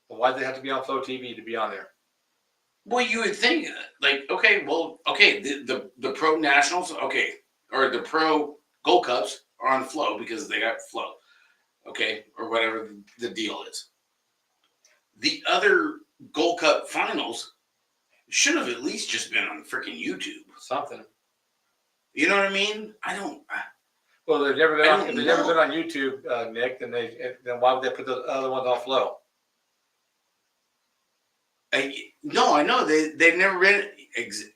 Well, why does it have to be on Flow TV to be on there? Well, you would think, like, the pro nationals, okay, or the pro Gold Cups are on Flow because they got Flow, okay, or whatever the deal is. The other Gold Cup finals should have at least just been on freaking YouTube. Something. You know what I mean? Well, they've never been on. If they've never been on YouTube, Nick, then why would they put the other ones on Flow? No, I know they've never been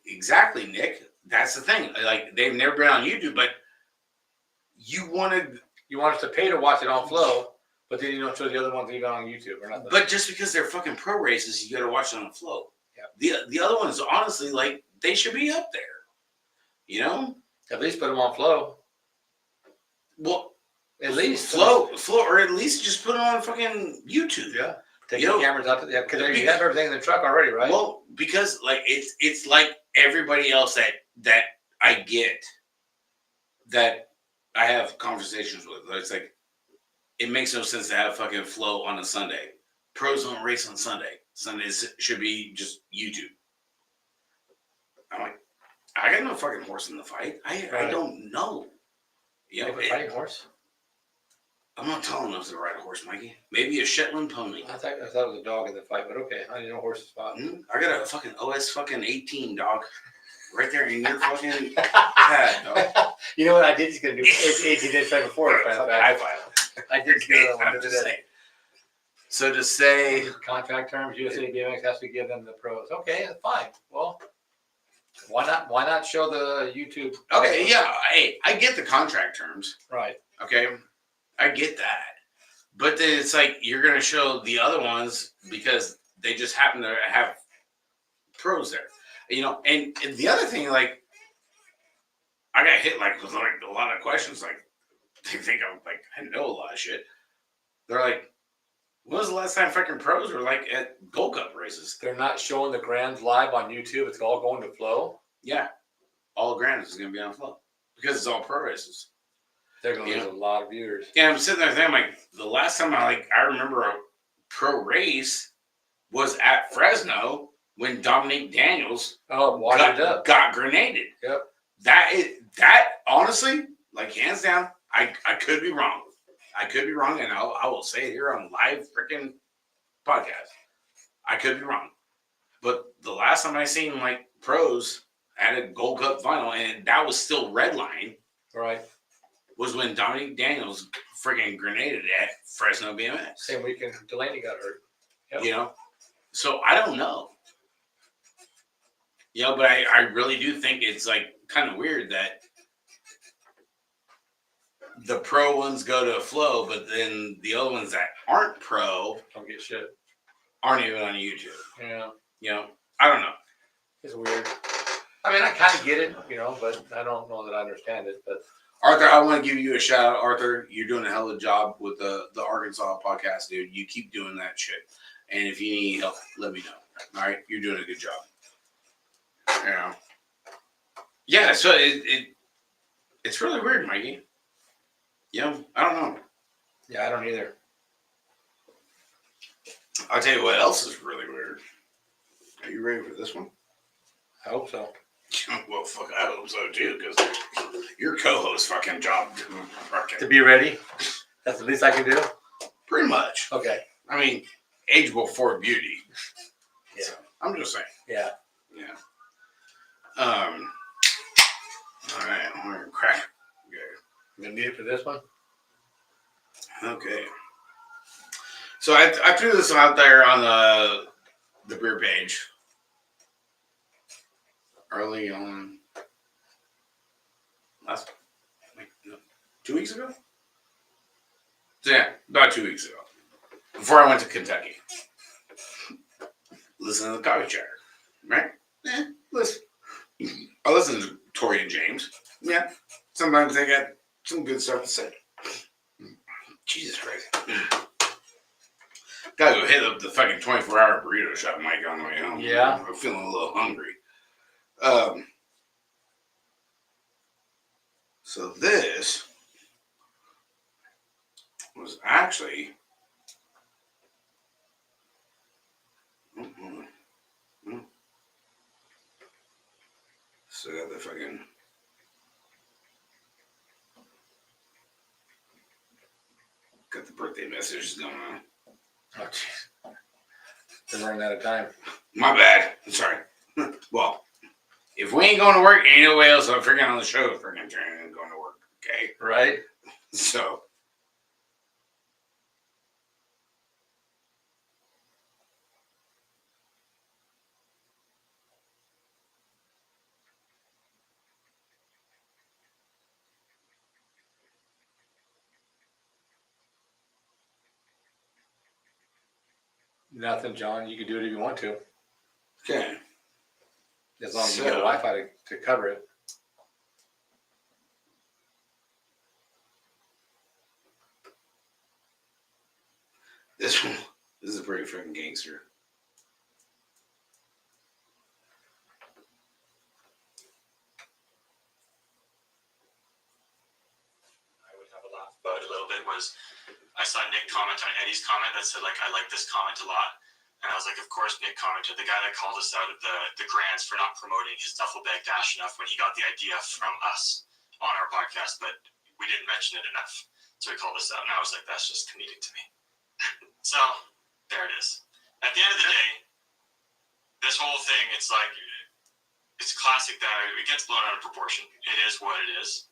exactly, Nick. That's the thing. Like they've never been on YouTube, but you want us to pay to watch it on Flow, but then you don't show the other ones even on YouTube or nothing. But just because they're fucking pro races, you got to watch it on Flow. Yeah. The other ones, honestly, like they should be up there. You know, at least put them on Flow. Well, at least Flow, or at least just put them on fucking YouTube. Yeah. Take the cameras out because you have everything in the truck already, right? Well, because like it's like everybody else that I get that I have conversations with. It's like it makes no sense to have fucking Flow on a Sunday. Pros don't race on Sunday. Sundays should be just YouTube. I'm like, I got no fucking horse in the fight. I don't know. You have a fighting horse? I'm not tall enough to ride a horse, Mikey. Maybe a Shetland pony. I thought it was a dog in the fight, but okay. I didn't know horses fought. I got a fucking OS fucking 18 dog right there in your fucking pad, dog. You know what I did? Just gonna do 18 days right before. I filed. I did say. So to say contract terms, USA BMX has to give them the pros. Okay, that's fine. Well, why not? Why not show the YouTube? Okay, yeah. Hey, I get the contract terms. Right. Okay. I get that. But then it's like you're going to show the other ones because they just happen to have pros there. You know, and the other thing, like, I got hit like with like a lot of questions. Like, they think I'm like, I know a lot of shit. They're like, when was the last time freaking pros were like at Gold Cup races? They're not showing the Grands live on YouTube. It's all going to Flow. Yeah. All Grands is going to be on Flow because it's all pro races. They're going to lose a lot of viewers. Yeah, I'm sitting there thinking, like, the last time I remember a pro race was at Fresno when Dominique Daniels got grenaded. Yep. That honestly, like, hands down, I could be wrong. I could be wrong, and I will say it here on live freaking podcast. I could be wrong. But the last time I seen, like, pros at a Gold Cup final, and that was still red line. Right. Was when Dominique Daniels friggin' grenaded at Fresno BMX. Same weekend Delaney got hurt. Yep. You know? So I don't know. You know, but I really do think it's like kind of weird that the pro ones go to Flow, but then the other ones that aren't pro don't get shit. Aren't even on YouTube. Yeah. You know, I don't know. It's weird. I mean, I kind of get it, you know, but I don't know that I understand it. But Arthur, I want to give you a shout out. Arthur, you're doing a hell of a job with the Arkansas podcast, dude. You keep doing that shit. And if you need help, let me know. All right? You're doing a good job. You know? Yeah, so it's really weird, Mikey. You know, I don't know. Yeah, I don't either. I'll tell you what else is really weird. Are you ready for this one? I hope so. Well, fuck, I hope so too, because your co-host fucking job To be ready. That's the least I can do. pretty much. Okay. I mean, age before beauty. Yeah. So, I'm just saying. Yeah. Yeah. All right, I'm gonna crack. You gonna need it for this one? Okay. So I threw this out there on the beer page early on last like, no, 2 weeks ago. So yeah, about 2 weeks ago, before I went to Kentucky. Listen to the coffee chatter, right? Listen. I listen to Tori and James. Yeah, sometimes they got some good stuff to say. Jesus Christ. Gotta go hit up the fucking 24-hour burrito shop, Mike, on the way home. Yeah. I'm feeling a little hungry. So this was actually so got the fucking got the birthday messages going on. Oh, jeez. Been running out of time. My bad. I'm sorry. Well, if we ain't going to work, ain't no way else I'm freaking on the show freaking going to work. Okay? Right? So. Nothing, John. You can do it if you want to. Okay. As long as you get Wi-Fi to cover it. This is pretty freaking gangster. I would have a laugh about it a little bit was I saw Nick comment on Eddie's comment that said, like, I like this comment a lot. And I was like, of course, Nick commented. The guy that called us out at the Grands for not promoting his duffel bag dash enough when he got the idea from us on our podcast, but we didn't mention it enough. So he called us out, and I was like, that's just comedic to me. So there it is. At the end of the day, this whole thing, it's like, it's classic that it gets blown out of proportion. It is what it is.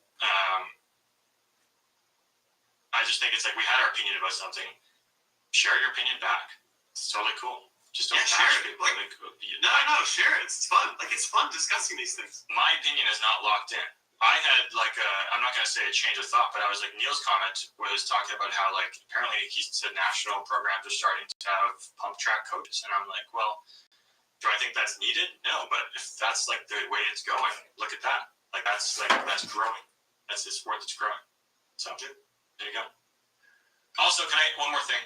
I just think it's like we had our opinion about something. Share your opinion back. It's totally cool. Just don't bash people. Like, no, share it. It's fun. Like, it's fun discussing these things. My opinion is not locked in. I had like I'm not going to say a change of thought, but I was like, Neil's comment was talking about how like apparently he said national programs are starting to have pump track coaches. And I'm like, well, do I think that's needed? No, but if that's like the way it's going, look at that. Like that's growing. That's a sport that's growing. So there you go. Also, one more thing.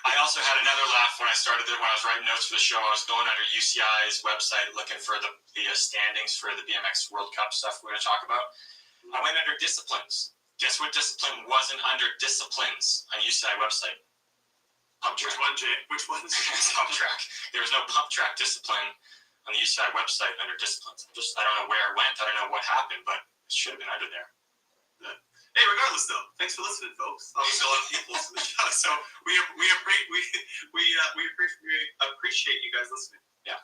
I also had another laugh when I was writing notes for the show. I was going under UCI's website looking for the standings for the BMX World Cup stuff we're going to talk about. I went under disciplines. Guess what discipline wasn't under disciplines on UCI website? Pump track. Which one? Pump track. There was no pump track discipline on the UCI website under disciplines. I don't know where it went. I don't know what happened, but it should have been under there. Hey, regardless though, thanks for listening, folks. Obviously, a lot of people listen to the show, so we appreciate you guys listening. Yeah.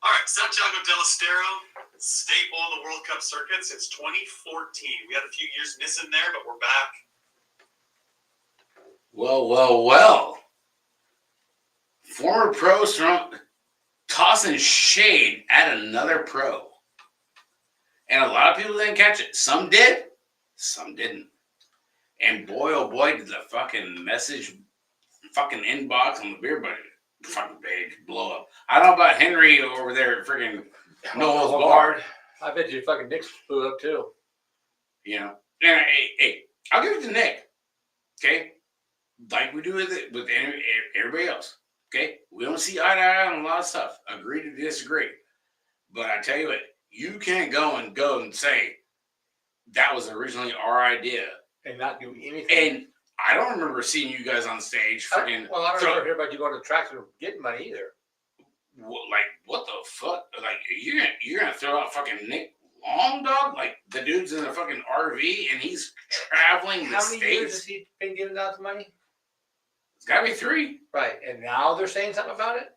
All right, Santiago del Estero, staple of the World Cup circuit since 2014. We had a few years missing there, but we're back. Well. Former pros tossing shade at another pro. And a lot of people didn't catch it. Some did, some didn't. And boy, oh boy, did the fucking fucking inbox on the beer buddy fucking page blow up. I don't know about Henry over there at freaking Noel's Bar. I bet you fucking Nick's blew up too. You know? And hey, I'll give it to Nick. Okay? Like we do with everybody else. Okay? We don't see eye to eye on a lot of stuff. Agree to disagree. But I tell you what, you can't go and say that was originally our idea and not do anything I don't remember seeing you guys on stage freaking. Well, I don't remember hearing about you going to the tracks and getting money either. What the fuck? Like you're gonna throw out fucking Nick Long, dog? Like the dude's in a fucking RV and he's traveling the How many years has states. he been giving out the money? It's gotta be 3. Right, and now they're saying something about it?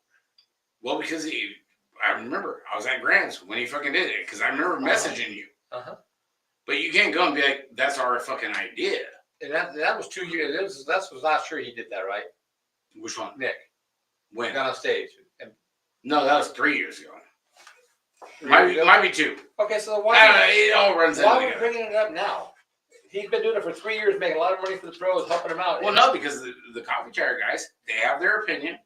Well, because I remember I was at Grants when he fucking did it because I remember messaging you. But you can't go and be like, "That's our fucking idea." And that was 2 years. That was last year he did that, right? Which one? Nick. When? Got on stage. And No, that was 3 years ago. Might be 2. Okay, so I don't know, why it all runs are in we together. bringing it up now? He's been doing it for 3 years, making a lot of money for the pros, helping them out. Well, no, because the coffee chair guys, they have their opinion.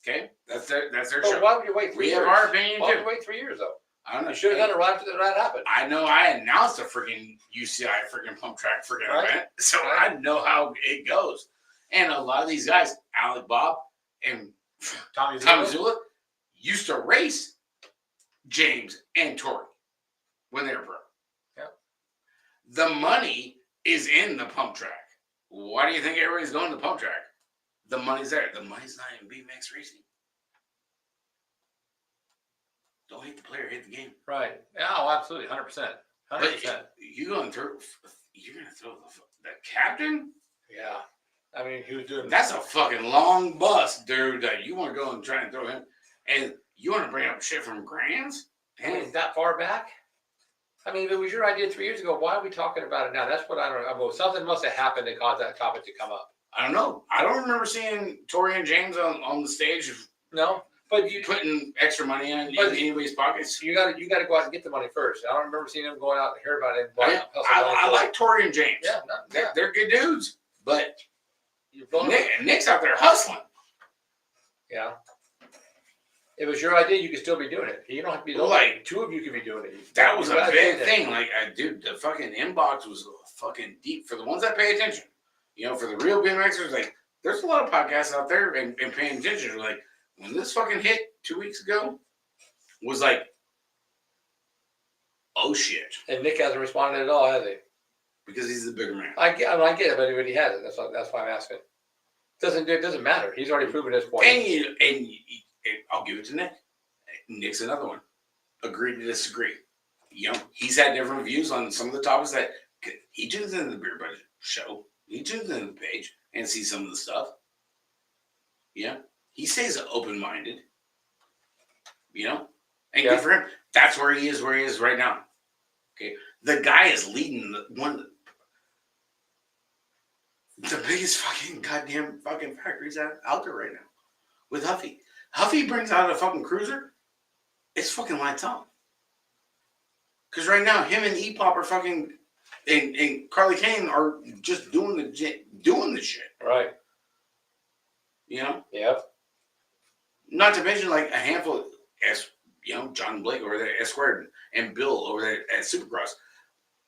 Okay, that's their But show. why would you wait 3 We years? have our opinion Why would too. you wait 3 years though? I don't know. You should have done it right after that happened. I know I announced a freaking UCI freaking pump track freaking Right. event, so Right. I know how it goes. And a lot of these guys, Alec Bob and Tommy Zula, used to race James and Tori when they were pro. Yep. The money is in the pump track. Why do you think everybody's going to the pump track? The money's there. The money's not in BMX racing. Don't hate the player, hate the game. Right. Oh, absolutely, 100%. 100%. You're gonna throw the captain. Yeah. I mean, he was doing. That's a fucking long bus, dude. That you want to go and try and throw him, and you want to bring up shit from Grands. I mean, is that far back? I mean, if it was your idea 3 years ago, why are we talking about it now? That's what I don't know. Well, something must have happened to cause that topic to come up. I don't know. I don't remember seeing Tori and James on the stage No, but you putting extra money in anybody's pockets. you got to go out and get the money first. I don't remember seeing them going out and hear about it. I like Tori and James. Yeah, They're good dudes, but You're blowing Nick's out there hustling. Yeah. If it was your idea, you could still be doing it. You don't have to be. Well, like, 2 of you could be doing it. That was You a gotta big do thing. Like, dude, the fucking inbox was fucking deep for the ones that pay attention. You know, for the real BMXers, like, there's a lot of podcasts out there and paying attention. Like, when this fucking hit 2 weeks ago, was like, oh shit. And Nick hasn't responded at all, has he? Because he's the bigger man. I get it, but he hasn't. That's why I'm asking. It doesn't matter. He's already proven his point. And I'll give it to Nick. Nick's another one. Agree to disagree. You know, he's had different views on some of the topics that he tunes into the Beer Budget show. He tunes into the page and sees some of the stuff. Yeah. He stays open-minded. You know? And good for him. That's where he is right now. Okay. The guy is leading the biggest fucking goddamn fucking factories out there right now. With Huffy. Huffy brings out a fucking cruiser. It's fucking lights on. Because right now, him and E-Pop are fucking, and Carly Kane are just doing the shit. Right. You know? Yep. Not to mention like a handful of, John Blake over there at S-Squared and Bill over there at Supercross.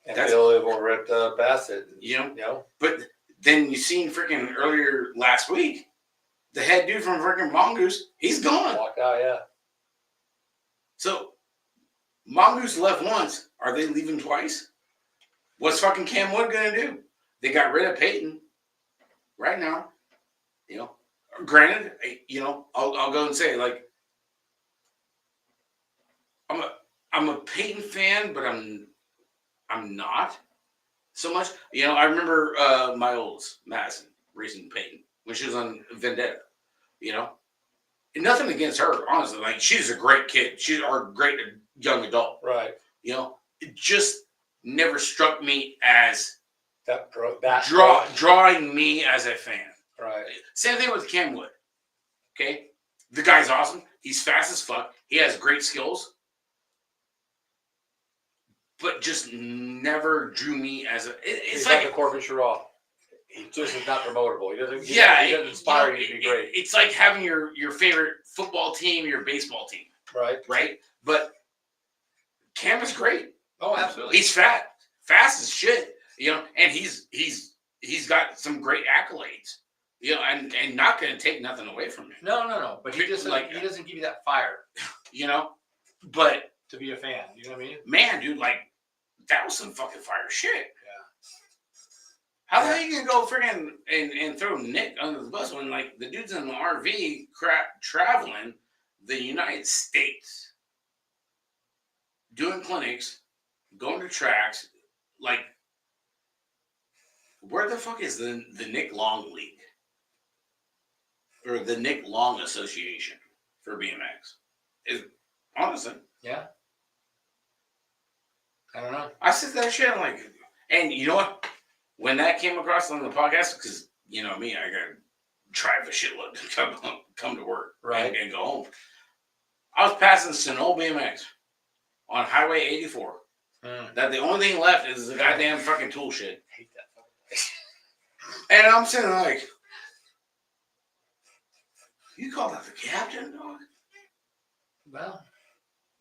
And Bill over at Bassett. You know? But then you seen freaking earlier last week, the head dude from freaking Mongoose, he's gone. Walked out, yeah. So, Mongoose left once. Are they leaving twice? What's fucking Cam Wood gonna do? They got rid of Peyton right now. You know, granted, I'll go and say like, I'm a Peyton fan, but I'm not so much. You know, I remember my oldest Madison racing Peyton when she was on Vendetta. You know, and nothing against her, honestly. Like, she's a great kid. She's our great young adult. Right. You know, it just never struck me as drawing me as a fan. Right. Same thing with Cam Wood. Okay, the guy's awesome. He's fast as fuck. He has great skills, but just never drew me as a. It's like a Corbin Sherraw. He just is not promotable. He doesn't. He doesn't inspire you to be great. It's like having your favorite football team, your baseball team. Right. Right. But Cam is great. Oh, absolutely. He's fast as shit. You know, and he's got some great accolades. You know, and not going to take nothing away from him. No. But he just he doesn't give you that fire. You know, but to be a fan, you know what I mean? Man, dude, like, that was some fucking fire shit. Yeah. How the hell you gonna go friggin' and throw Nick under the bus when like the dude's in the RV traveling the United States, doing clinics, going to tracks, like where the fuck is the Nick Long League? Or the Nick Long Association for BMX? Is honestly. Yeah. I don't know. I said that shit like, and you know what? When that came across on the podcast, because you know me, I gotta drive a shitload to come to work, right, and go home. I was passing Sonol BMX on Highway 84. That the only thing left is the goddamn fucking tool shit. I hate that fucking place. And I'm sitting like, you call that the captain, dog? Well,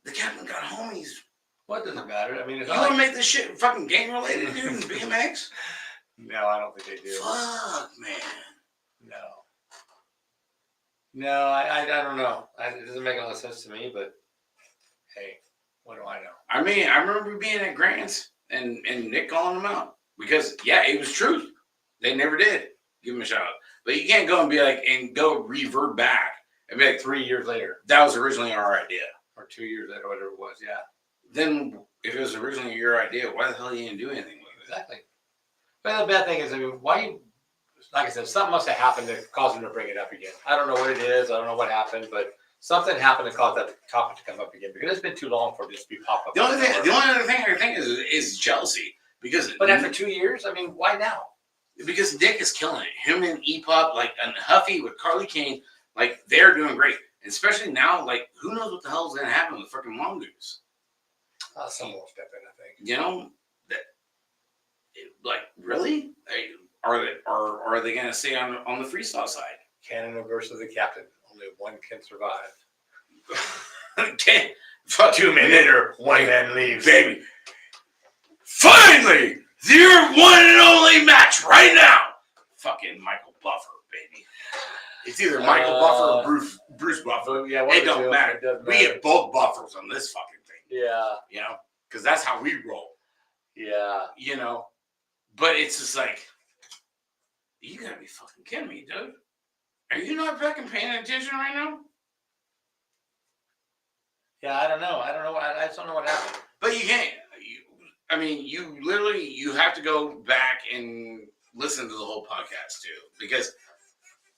the captain got homies. What does it matter? I mean, it's you want to make this shit fucking gang related, dude, in BMX? No, I don't think they do. Fuck, man. No, I don't know. It doesn't make a lot of sense to me, but hey, what do I know? I mean, I remember being at Grant's and Nick calling them out because, yeah, it was truth. They never did give him a shout out. But you can't go and be like, and go revert back and be like 3 years later, that was originally our idea. Or 2 years later, whatever it was, yeah. Then if it was originally your idea, why the hell you didn't do anything with it? Exactly. But the bad thing is, I mean, why you, like I said, something must have happened to cause him to bring it up again. I don't know what it is. I don't know what happened, but something happened to cause that topic to come up again because it's been too long for it just to be pop up. The only other thing I think is jealousy because. But after 2 years, I mean, why now? Because Nick is killing it. Him and E-Pop, like, and Huffy with Carly Kane, like, they're doing great. And especially now, like, who knows what the hell is going to happen with fucking Mongoose? Someone will step in, I think. You know, that, like, really? Are they going to stay on the freestyle side? Canada versus the captain. Only one can survive. Can't. Fuck 2 minutes or one man leaves. Baby. Finally! Your one and only match right now! Fucking Michael Buffer, baby. It's either Michael Buffer or Bruce Buffer. Yeah, it don't matter. We get both buffers on this fucking thing. Yeah. You know? Because that's how we roll. Yeah. You know? But it's just like, you gotta be fucking kidding me, dude. Are you not fucking paying attention right now? Yeah, I don't know. I just don't know what happened. But you can't. I mean, you have to go back and listen to the whole podcast too, because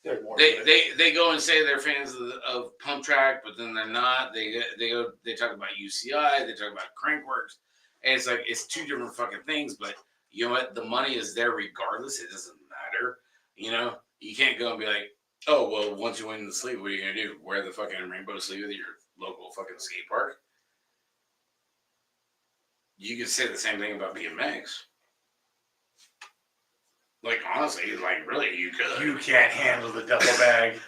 they go and say they're fans of Pump Track, but then they're not. They talk about UCI, they talk about Crankworks, and it's like it's two different fucking things. But you know what? The money is there regardless. It doesn't matter. You know, you can't go and be like, oh well, once you win the sleeve, what are you gonna do? Wear the fucking rainbow sleeve at your local fucking skate park? You could say the same thing about BMX. Like, honestly, like, really, you could. You can't handle the duffel bag.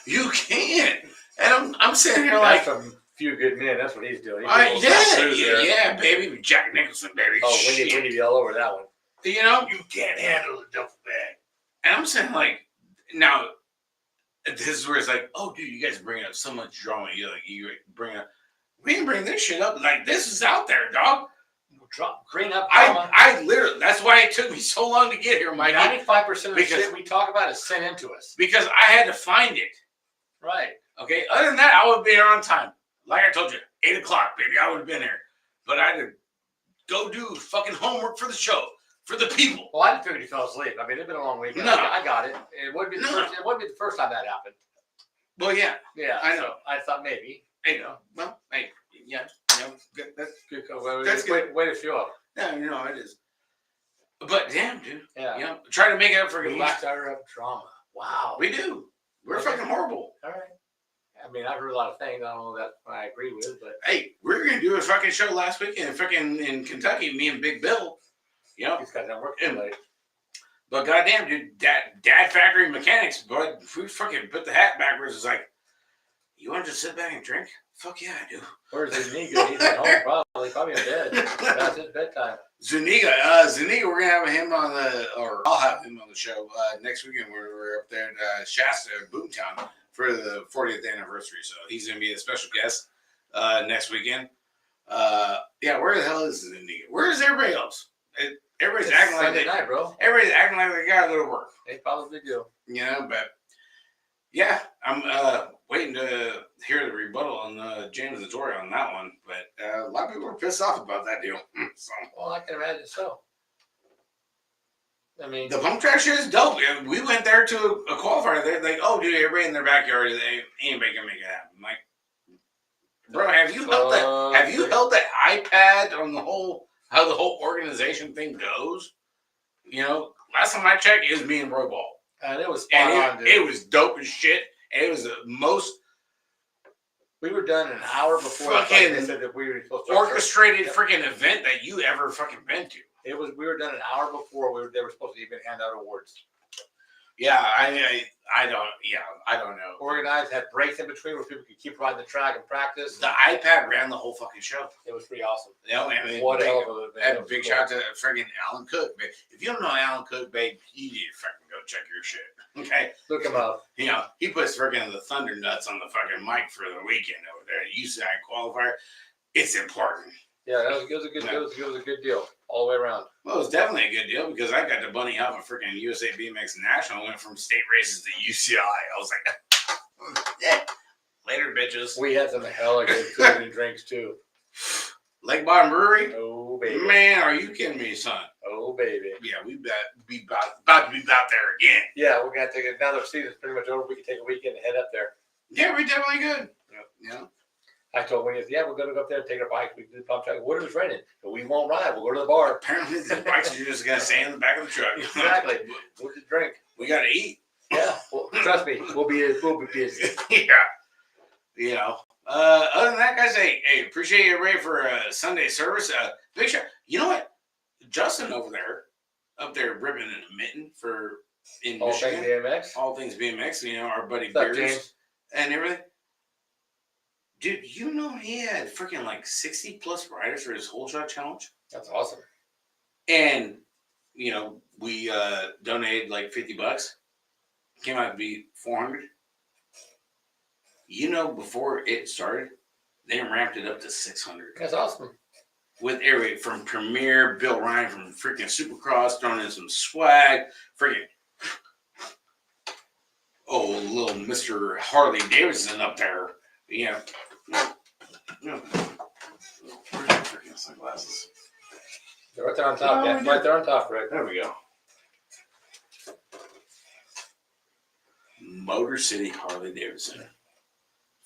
You can't. And I'm sitting here like... That's a few good men. That's what he's doing. Yeah, baby. Jack Nicholson, baby. Oh, Winnie be all over that one. You know? You can't handle the duffel bag. And I'm saying, like, now, this is where it's like, oh, dude, you guys bring up so much drama. You bring up... We didn't bring this shit up. Like, this is out there, dog. Bring up drama. I literally, that's why it took me so long to get here, Mike. 95% of the shit we talk about is sent into us. Because I had to find it. Right. Okay? Other than that, I would be here on time. Like I told you, 8 o'clock, baby. I would have been here. But I had to go do fucking homework for the show. For the people. Well, I didn't figure you fell asleep. I mean, it's been a long week. No. I got it. It wouldn't be the first time that happened. Well, yeah. Yeah. I know. So I thought maybe. Hey, no. Well, hey. Yeah, good. That's good. That's good. Way to show up. Yeah, you know it is. But damn, dude. Yeah. You know, try to make it up for we stir up drama. Wow. We do. We're fucking horrible. All right. I mean, I've heard a lot of things. I don't know that I agree with, but hey, we were gonna do a fucking show last weekend, fucking in Kentucky. Me and Big Bill. You know, these guys don't work too late. But goddamn, dude, Dad Factory Mechanics, bud. If we fucking put the hat backwards, it's like, you want to just sit back and drink? Fuck yeah, I do. Where's Zuniga? He's at home, probably in bed. That's his bedtime. Zuniga, we're gonna have him on I'll have him on the show next weekend. We're up there at Shasta, Boomtown for the 40th anniversary. So he's gonna be a special guest next weekend. Yeah, where the hell is Zuniga? Where is everybody else? Everybody's acting like Sunday night, bro. Everybody's acting like they gotta go to work. They probably do. You know, but yeah, I'm waiting to hear the rebuttal on James the Tory on that one. But a lot of people are pissed off about that deal. So. Well, I can imagine so. I mean, The pump track shit is dope. We went there to a qualifier. They're like, "Oh, dude, everybody in their backyard, anybody can make it happen." I'm like, bro, have you held the iPad on how the whole organization thing goes? You know, last time I checked, it was me and Roy Ball. And it was spot on, dude. It was dope as shit. And it was the most. We were done an hour before fucking they said that we were supposed to orchestrated freaking event that you ever fucking been to. We were done an hour before they were supposed to even hand out awards. Yeah, I don't know. Organized, had breaks in between where people could keep riding the track and practice. The iPad ran the whole fucking show. It was pretty awesome. You know, I mean, what a hell of an event. And big shout out to freaking Alan Cook, babe. If you don't know Alan Cook, babe, you need to freaking go check your shit. Okay? Look him up. You know, he puts freaking the Thunder Nuts on the fucking mic for the weekend over there. UCI qualifier. It's important. Yeah, it was a good deal. It was a good deal all the way around. Well, it was definitely a good deal because I got to bunny hop a freaking USA BMX National. Went from state races to UCI. I was like, yeah. Later, bitches. We had some hella good food and drinks too. Lake Bottom Brewery. Oh baby. Man, are you kidding me, son? Oh baby. Yeah, we about to be out there again. Yeah, we're gonna take it. Now the season's pretty much over. We can take a weekend and head up there. Yeah, we definitely good. Yeah. I told Winnie, yeah, we're gonna go up there and take our bikes. We can do the pump track. What if it's raining? But we won't ride. We'll go to the bar. Apparently, the bikes are just gonna stay in the back of the truck. Exactly. We'll just drink. We gotta eat. Yeah. Well, trust me, we'll be busy. Yeah. You know. Other than that, guys, hey, appreciate you, Ray, for Sunday service. Big shout. You know what? Justin up there ripping in a mitten in All Michigan. things BMX. All things BMX. You know, our buddy What's up, Beers James? and everything. Dude, you know he had freaking like 60 plus riders for his whole shot challenge. That's awesome. And, you know, we donated like $50. Came out to be 400. You know, before it started, they ramped it up to 600. That's awesome. With every from Premier, Bill Ryan from freaking Supercross, throwing in some swag, freaking little Mr. Harley Davidson up there. Yeah. Where's my freaking sunglasses? They're right there on top. Yeah, right there on top, Rick. There we go. Motor City Harley Davidson.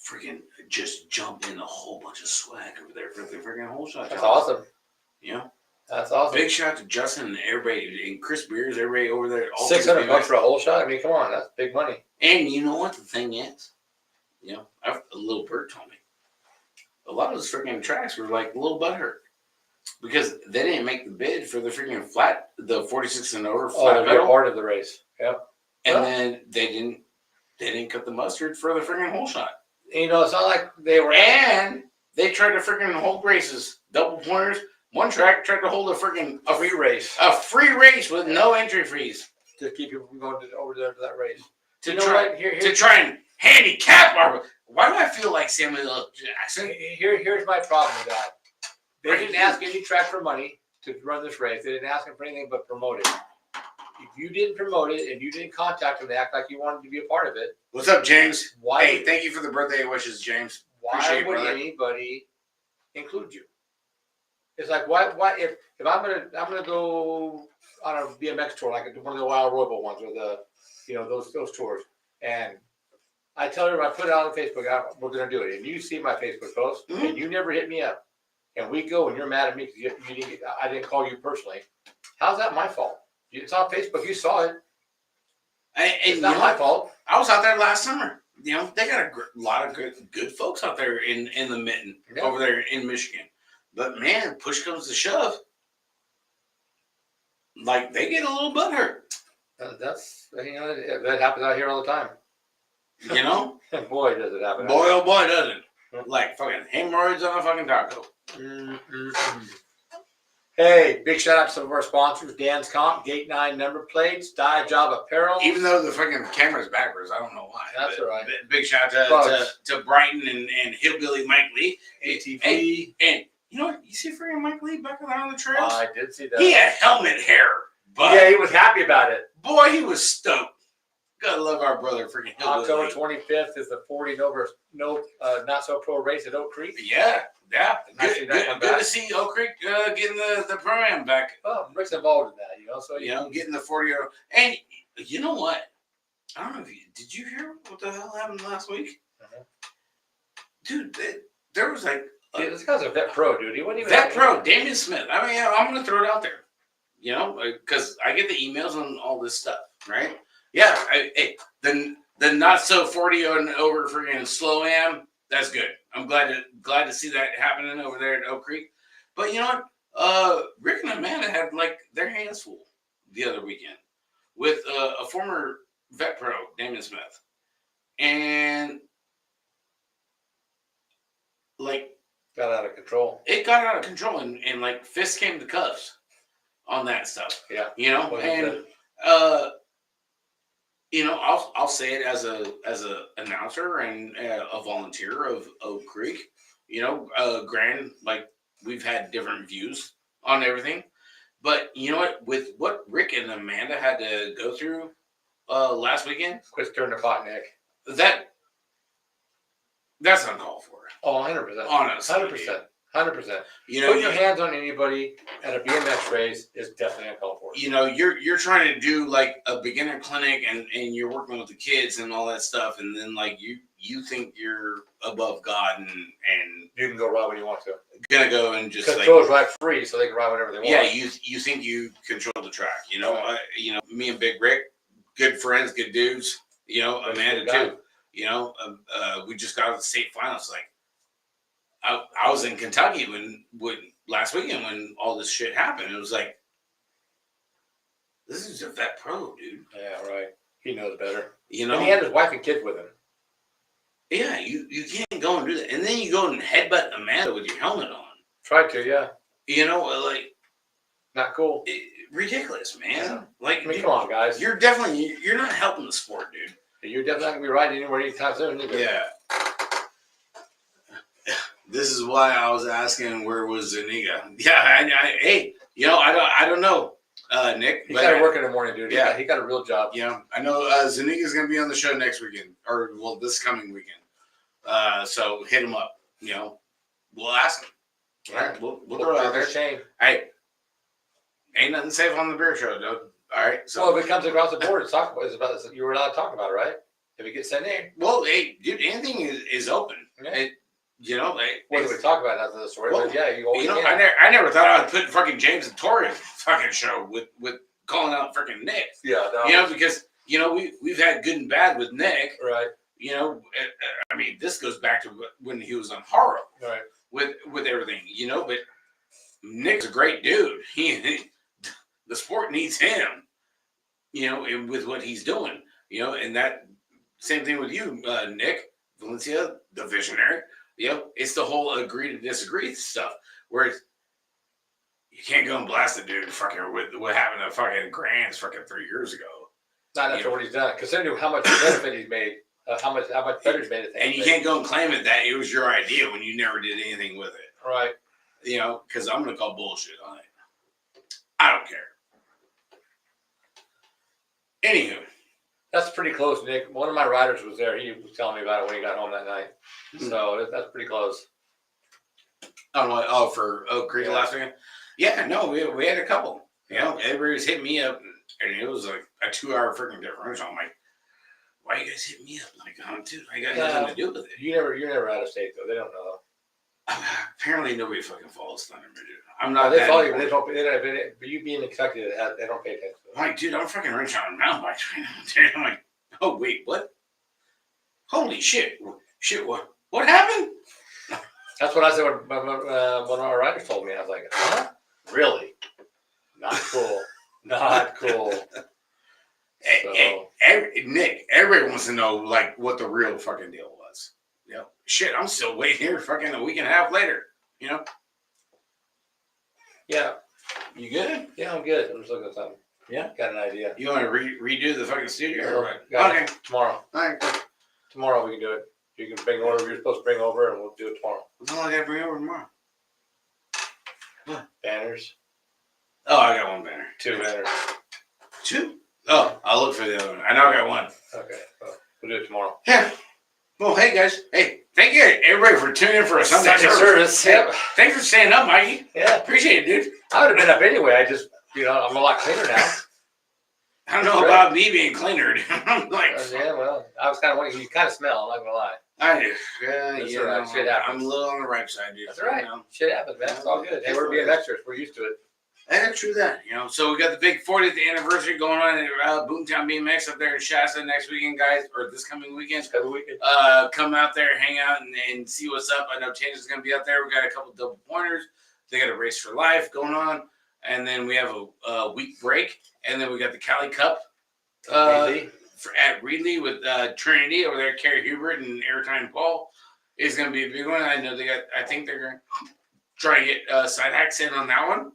Freaking just jumped in a whole bunch of swag over there for the freaking whole shot. That's awesome. Yeah. That's awesome. Big shout out to Justin and everybody, and Chris Beers, everybody over there. $600 for a whole shot? I mean, come on. That's big money. And you know what the thing is? You know, a little bird told me. A lot of those freaking tracks were like a little butthurt. Because they didn't make the bid for the freaking the 46 and over flat they're part of the race. Yep. And then they didn't cut the mustard for the freaking whole shot. You know, it's not like they were. And they tried to freaking hold races, double pointers. One track tried to hold a free race. A free race with no entry fees. To keep people from going over there to that race. To try and handicap our. Why do I feel like Samuel L. Jackson? Here's my problem with that. They didn't ask any track for money to run this race. They didn't ask them for anything but promote it. If you didn't promote it and you didn't contact them to act like you wanted to be a part of it. What's up, James? Why? Thank you for the birthday wishes, James. Why would anybody include you? It's like why if I'm gonna go on a BMX tour like one of the Wild Royal ones or those tours, and I tell her I put it out on Facebook, we're gonna do it, and you see my Facebook post and you never hit me up, and we go and you're mad at me because I didn't call you personally. How's that my fault? It's on Facebook. You saw it. It's not my fault. I was out there last summer. You know, they got a lot of good folks out there in the mitten over there in Michigan. But man, push comes to shove. Like they get a little butthurt. That happens out here all the time. You know? Boy, does it happen. Boy, oh boy, doesn't it. Like fucking hemorrhoids on a fucking taco. Hey, big shout out to some of our sponsors: Dan's Comp, Gate 9 number plates, Dive Job Apparel. Even though the fucking camera's backwards, I don't know why. That's all right. Big shout out to Brighton and Hillbilly Mike Lee. ATV. And You know what? You see freaking Mike Lee back on the trails? I did see that. He had helmet hair, but yeah, he was happy about it. boy, he was stoked. Gotta love our brother, freaking October Hillbilly. 25th is the 40 not so pro race at Oak Creek. Yeah. Nice to Good, see that come back. good to see Oak Creek getting the program back. Oh, Rick's involved in that, you know. So Getting the 40. And you know what? I don't know if did you hear what the hell happened last week? Uh-huh. Dude, there was like this guy's a vet pro, dude. He wasn't even vet pro, Damian Smith. I mean, I'm gonna throw it out there, you know, because I get the emails on all this stuff, right? Yeah, the not so 40 and over freaking slow am. That's good. I'm glad to see that happening over there at Oak Creek. But you know what? Rick and Amanda had like their hands full the other weekend with a former vet pro, Damian Smith, and like got out of control. It got out of control, and like fists came to cuffs on that stuff. Yeah, you know, and you know, I'll say it as a announcer and a volunteer of Oak Creek. You know, granted, like we've had different views on everything, but you know what? With what Rick and Amanda had to go through last weekend, quit stirring the pot, Nick. That's uncalled for. Oh, 100%. Honestly, 100%. 100%. You know, putting your hands on anybody at a BMX race is definitely uncalled for. You know, you're trying to do like a beginner clinic and you're working with the kids and all that stuff, and then like you think you're above God and you can go ride when you want to. Gonna go and just like controls right free, so they can ride whenever they want. Yeah, you think you control the track. You know, you know, me and Big Rick, good friends, good dudes. You know, Amanda too. You know, we just got out of the state finals. Like, I was in Kentucky when last weekend when all this shit happened. It was like, this is a vet pro, dude. Yeah, right. He knows better. You know, and he had his wife and kids with him. Yeah, you can't go and do that, and then you go and headbutt Amanda with your helmet on. Tried to, yeah. You know, like, not cool. Ridiculous, man. Yeah. Like, I mean, come on, guys. You're not helping the sport, dude. You're definitely not gonna be riding anywhere anytime soon. Either. Yeah. This is why I was asking where was Zuniga. Yeah, hey, you know, I don't know, Nick. He got to work in the morning, dude. Yeah, he got a real job. You know, I know Zuniga's gonna be on the show next weekend, or well, this coming weekend. So hit him up. You know, we'll ask him. All right, we'll throw it out there. Shame. Hey, ain't nothing safe on the beer show, dude. All right. So well, if it comes across the board, it's about you were allowed to talk about it, right? If it gets sent in. Well, hey, dude, anything is open. Yeah. You know, what do we talk about after the story? Well, but yeah, you always know, can. I never thought I would put fucking James and Tori fucking show with calling out freaking Nick. Yeah, you know, because you know we've had good and bad with Nick, right? You know, I mean, this goes back to when he was on Horror, right? With everything, you know. But Nick's a great dude. He the sport needs him, you know, and with what he's doing, you know, and that same thing with you, Nick Valencia, the visionary. You know, it's the whole agree to disagree stuff where it's, you can't go and blast a dude fucking with what happened to fucking Grants fucking 3 years ago. Not after what he's done, considering how much benefit he's made, how much better he's made it. And you can't go and claim it that it was your idea when you never did anything with it. Right. You know, because I'm going to call bullshit on it. I don't care. Anywho. That's pretty close, Nick. One of my riders was there. He was telling me about it when he got home that night. Mm-hmm. So that's pretty close. Oh, for Oak Creek last weekend? Yeah, no, we had a couple. You know, everybody was hitting me up, and it was like a 2-hour freaking differential. I'm like, why you guys hitting me up? Like, dude, I got nothing to do with it. You're never out of state, though. They don't know. Apparently, nobody fucking follows Thunder, dude. I'm not. They follow you, but they don't. But you being in Kentucky, they don't pay attention. Like, dude, I'm fucking rich on a mountain bike right now. Dude, I'm like, oh wait, what? Holy shit! Shit, what happened? That's what I said when one of our riders told me. I was like, huh? Really? Not cool. Not cool. Nick, everybody wants to know like what the real fucking deal was. You know, shit, I'm still waiting here fucking a week and a half later. You know. Yeah. You good? Yeah, I'm good. I'm just looking at something. Yeah. Got an idea. You want to redo the fucking studio? Or what? Okay. Tomorrow. All right. Tomorrow we can do it. You can bring whatever you're supposed to bring over, and we'll do it tomorrow. What's all I got to bring over tomorrow? Banners. Oh, I got one banner. 2 banners. 2? Oh, I'll look for the other one. I know I got one. Okay. Well, we'll do it tomorrow. Yeah. Well, hey guys. Hey, thank you everybody for tuning in for a Sunday service. Hey, Yep. thanks for staying up, Mikey. Yeah. Appreciate it, dude. I would have been up anyway. I just, I'm a lot cleaner now. I don't know about me being cleaner. I'm like, Yeah, well, I was kind of wondering. You kind of smell. I'm not gonna lie. I do. Yeah, That's you all right. know, Shit happens. I'm a little on the right side, dude. That's all right. You know? Shit happens, man. It's all good. Hey, we're BMXers. We're used to it. Yeah, true that. You know, so we got the big 40th anniversary going on at Boomtown BMX up there in Shasta next weekend, guys, or this coming weekend. Every weekend. Come out there, hang out, and see what's up. I know Tanner's going to be out there. We got a couple double pointers. They got a race for life going on, and then we have a week break, and then we got the Cali Cup at Reedley with Trinity over there. Carrie Hubert and Airtime Paul is going to be a big one. I know they got. I think they're going to try to get side hacks in on that one.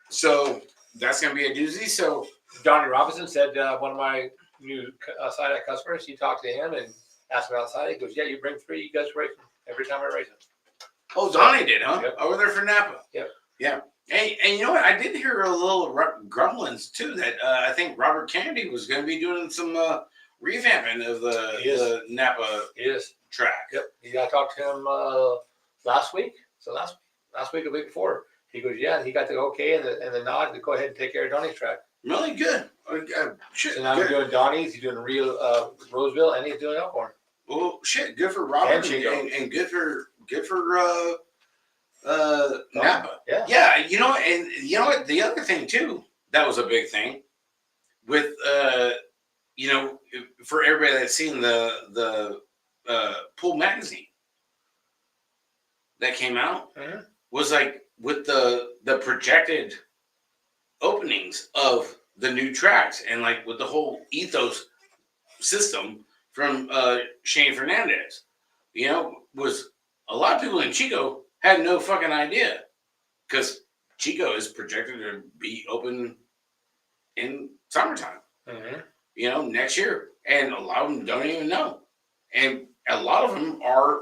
So that's going to be a doozy. So Donnie Robinson said one of my new side hack customers. He talked to him and asked him outside. He goes, "Yeah, you bring 3. You guys race them every time I race them." Oh, Donnie did, huh? Yep. Over there for Napa. Yep. Yeah. And you know what? I did hear a little grumblings too that I think Robert Kennedy was going to be doing some revamping of the Napa track. Yep. I talked to him last week. So last week or the week before. He goes, yeah, he got the okay and the nod to go ahead and take care of Donnie's track. Really good. Shit. So now he's doing Donnie's, he's doing real Roseville, and he's doing Elkhorn. Well, shit. Good for Robert and good for Napa. Yeah. Yeah. You know, and you know what? The other thing too, that was a big thing with you know, for everybody that's seen the Pool magazine that came out was like with the projected openings of the new tracks and like with the whole ethos system from Shane Fernandez, you know, was a lot of people in Chico had no fucking idea because Chico is projected to be open in summertime, you know, next year. And a lot of them don't even know. And a lot of them are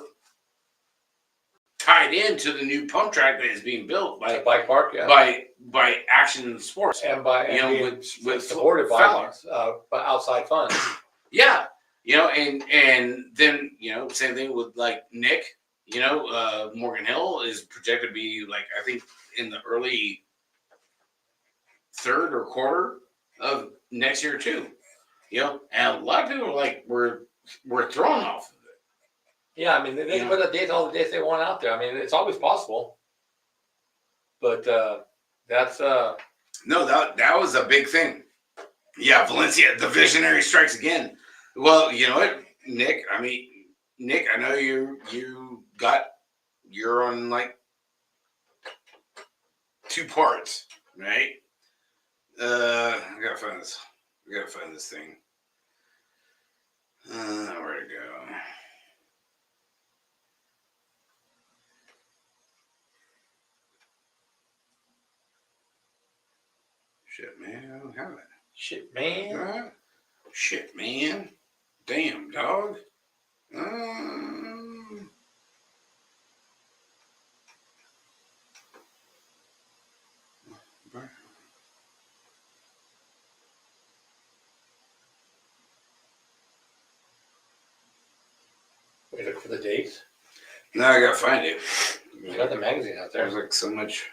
tied into the new pump track that is being built by Bike Park, by Action Sports and by with supported by outside funds. Yeah, you know, and then you know, same thing with like Nick. You know, Morgan Hill is projected to be like I think in the early third or quarter of next year too. You know, and a lot of people are like we're thrown off. Yeah, I mean, they can put all the dates they want out there. I mean, it's always possible. But that's... No, that was a big thing. Yeah, Valencia, the visionary strikes again. Well, you know what, Nick? I mean, Nick, I know you're on like 2 parts, right? I gotta find this. We gotta find this thing. Where'd it go? Shit, man. I don't have it. Shit, man. Shit, man. Damn, dog. We look for the dates. No, I gotta find it. You got the magazine out there. There's like so much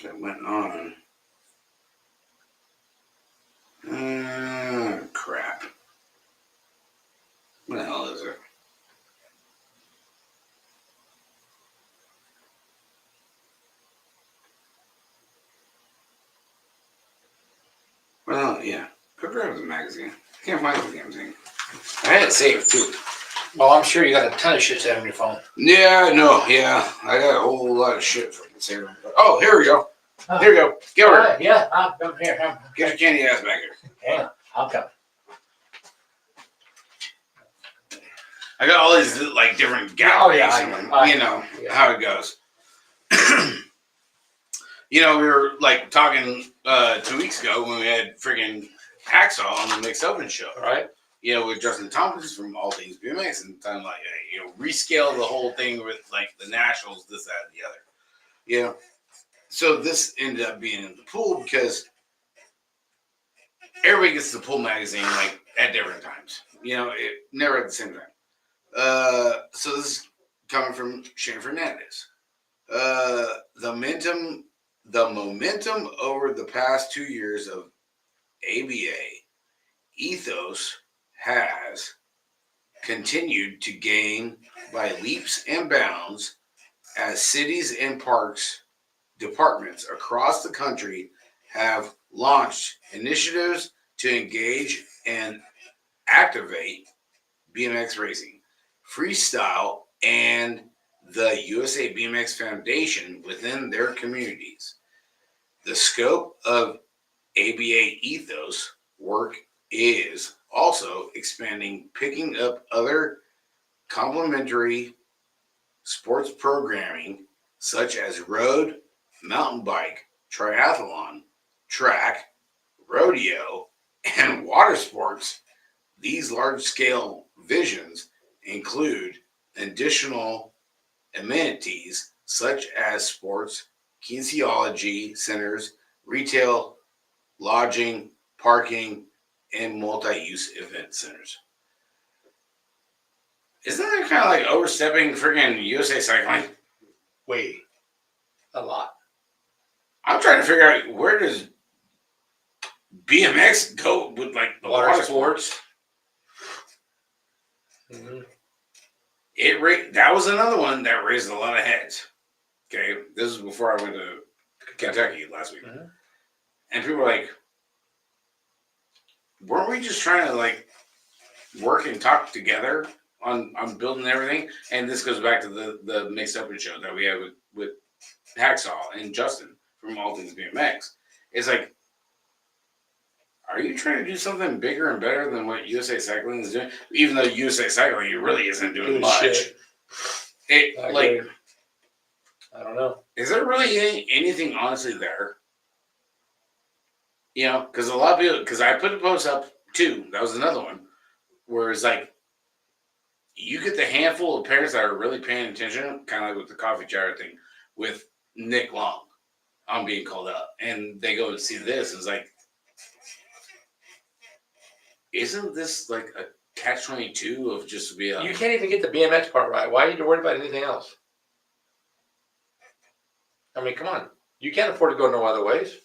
that went on. Crap. What the hell is it? Well, yeah. Go grab the magazine. I can't find the damn thing. I had it saved too. Well, I'm sure you got a ton of shit saved on your phone. Yeah, no, yeah. I got a whole lot of shit fucking saved. Oh, here we go. Here we go. Get over Right, yeah, I'm here. Get your candy ass back here. Hang on, I'm coming. I got all these like different galleries. Oh, yeah, you know how it goes. You know, we were like talking 2 weeks ago when we had friggin' Hacksaw on the Mixed Open show, right? You know, with Justin Tompkins from All Things BMX, and time like, hey, you know, rescale the whole thing with like the nationals, this, that, and the other. You know, so this ended up being in the pool because everybody gets the pool magazine like at different times. You know, never at the same time. So this is coming from Shane Fernandez. The momentum over the past 2 years of ABA ethos has continued to gain by leaps and bounds as cities and parks departments across the country have launched initiatives to engage and activate BMX racing, freestyle, and the USA BMX Foundation within their communities. The scope of ABA ethos work is also expanding, picking up other complementary sports programming such as road, mountain bike, triathlon, track, rodeo, and water sports. These large-scale visions include additional amenities such as sports, kinesiology centers, retail, lodging, parking, and multi-use event centers. Isn't that kind of like overstepping freaking USA Cycling? Way. A lot. I'm trying to figure out, where does BMX go with like the water sports? Mm-hmm. That was another one that raised a lot of heads. Okay, this is before I went to Kentucky last week, and people were like, weren't we just trying to like work and talk together on building everything? And this goes back to the mixed open show that we have with Hacksaw and Justin from All Things BMX. It's like, are you trying to do something bigger and better than what USA Cycling is doing? Even though USA Cycling really isn't doing much. I don't know. Is there really anything honestly there? You know, because a lot of people, because I put a post up too, that was another one, where it's like, you get the handful of parents that are really paying attention, kind of like with the coffee jar thing, with Nick Long on being called up, and they go and see this, and it's like, isn't this like a catch-22 of just to be a... You can't even get the BMX part right. Why are you worried about anything else? I mean, come on. You can't afford to go no other ways.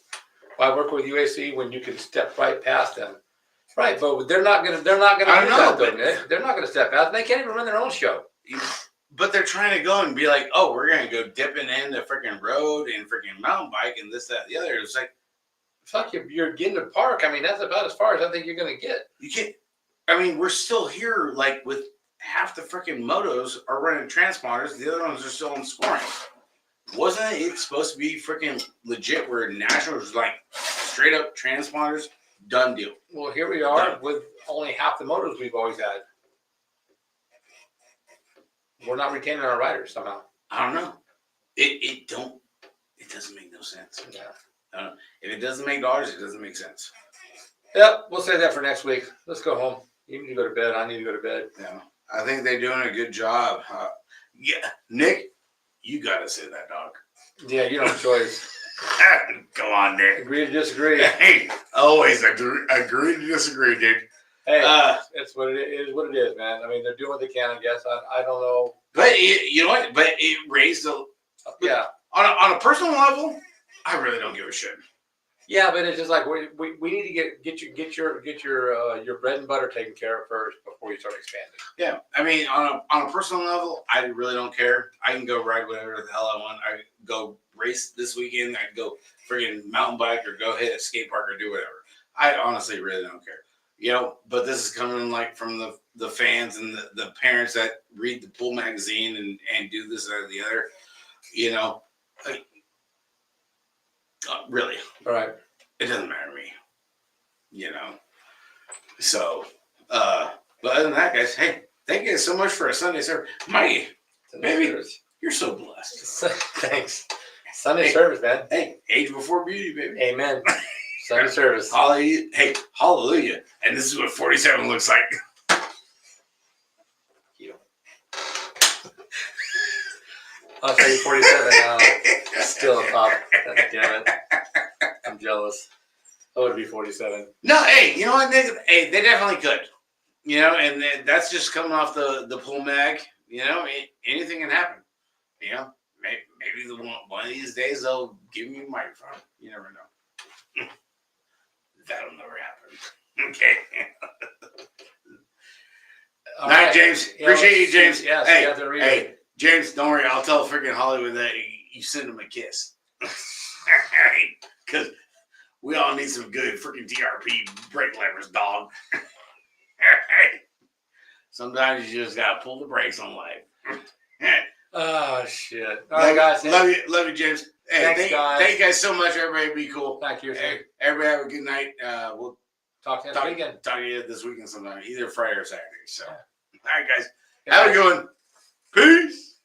Why work with UAC when you can step right past them? Right, but they're not gonna do that, though, Nick. They're not gonna step past. They can't even run their own show. But they're trying to go and be like, oh, we're gonna go dipping in the freaking road and freaking mountain bike and this, that, the other. It's like, fuck, you're getting to park. I mean, that's about as far as I think you're gonna get. You can't. I mean, we're still here, like, with half the freaking motos are running transponders. The other ones are still in scoring. Wasn't it supposed to be freaking legit where Nationals was like straight up transponders? Done deal. Well, here we are with only half the motors we've always had. We're not retaining our riders somehow. I don't know. It doesn't make no sense. Yeah. If it doesn't make dollars, it doesn't make sense. Yep, we'll say that for next week. Let's go home. You need to go to bed. I need to go to bed. Yeah, I think they're doing a good job. Yeah, Nick, you gotta say that, dog. Yeah, you don't have a choice. Go on, Nick. Agree to disagree. Hey, always agree to disagree, dude. Hey, it's what it is. What it is, man. I mean, they're doing what they can. I guess I don't know. But you know what? But it raised a on a personal level. I really don't give a shit. Yeah, but it's just like we need to get your bread and butter taken care of first before you start expanding. Yeah, I mean, on a personal level, I really don't care. I can go ride whatever the hell I want. I can go race this weekend. I can go friggin' mountain bike or go hit a skate park or do whatever. I honestly really don't care. You know, but this is coming like from the fans and the parents that read the pool magazine and do this, that, or the other. You know, like, really. All right. It doesn't matter to me. You know. So, but other than that, guys, hey, thank you so much for a Sunday service. Mikey, baby, you're so blessed. Thanks. Sunday service, man. Hey, age before beauty, baby. Amen. Sunday service. Hallelujah. Hey, hallelujah. And this is what 47 looks like. Us say 47 now. Still a pop. God damn it. I'm jealous. I would be 47. No, hey, you know what? They definitely could. You know, and that's just coming off the pull mag. You know, anything can happen. You know, maybe one of these days they'll give me a microphone. You never know. That'll never happen. Okay. All Night, right. James. Yeah, Appreciate you, James. Yeah, hey, you have to read hey, it. James, don't worry. I'll tell freaking Hollywood that you send him a kiss. Because we all need some good freaking TRP brake levers, dog. Sometimes you just gotta pull the brakes on life. Oh shit! All right, guys. Love you, James. Hey, Thanks, guys. Thank you guys so much. Everybody, be cool. Thank you. Hey, everybody, have a good night. We'll Talk to you next weekend. Talk to you this weekend sometime, either Friday or Saturday. So, Yeah. all right, guys, Good have night. a good one. Peace.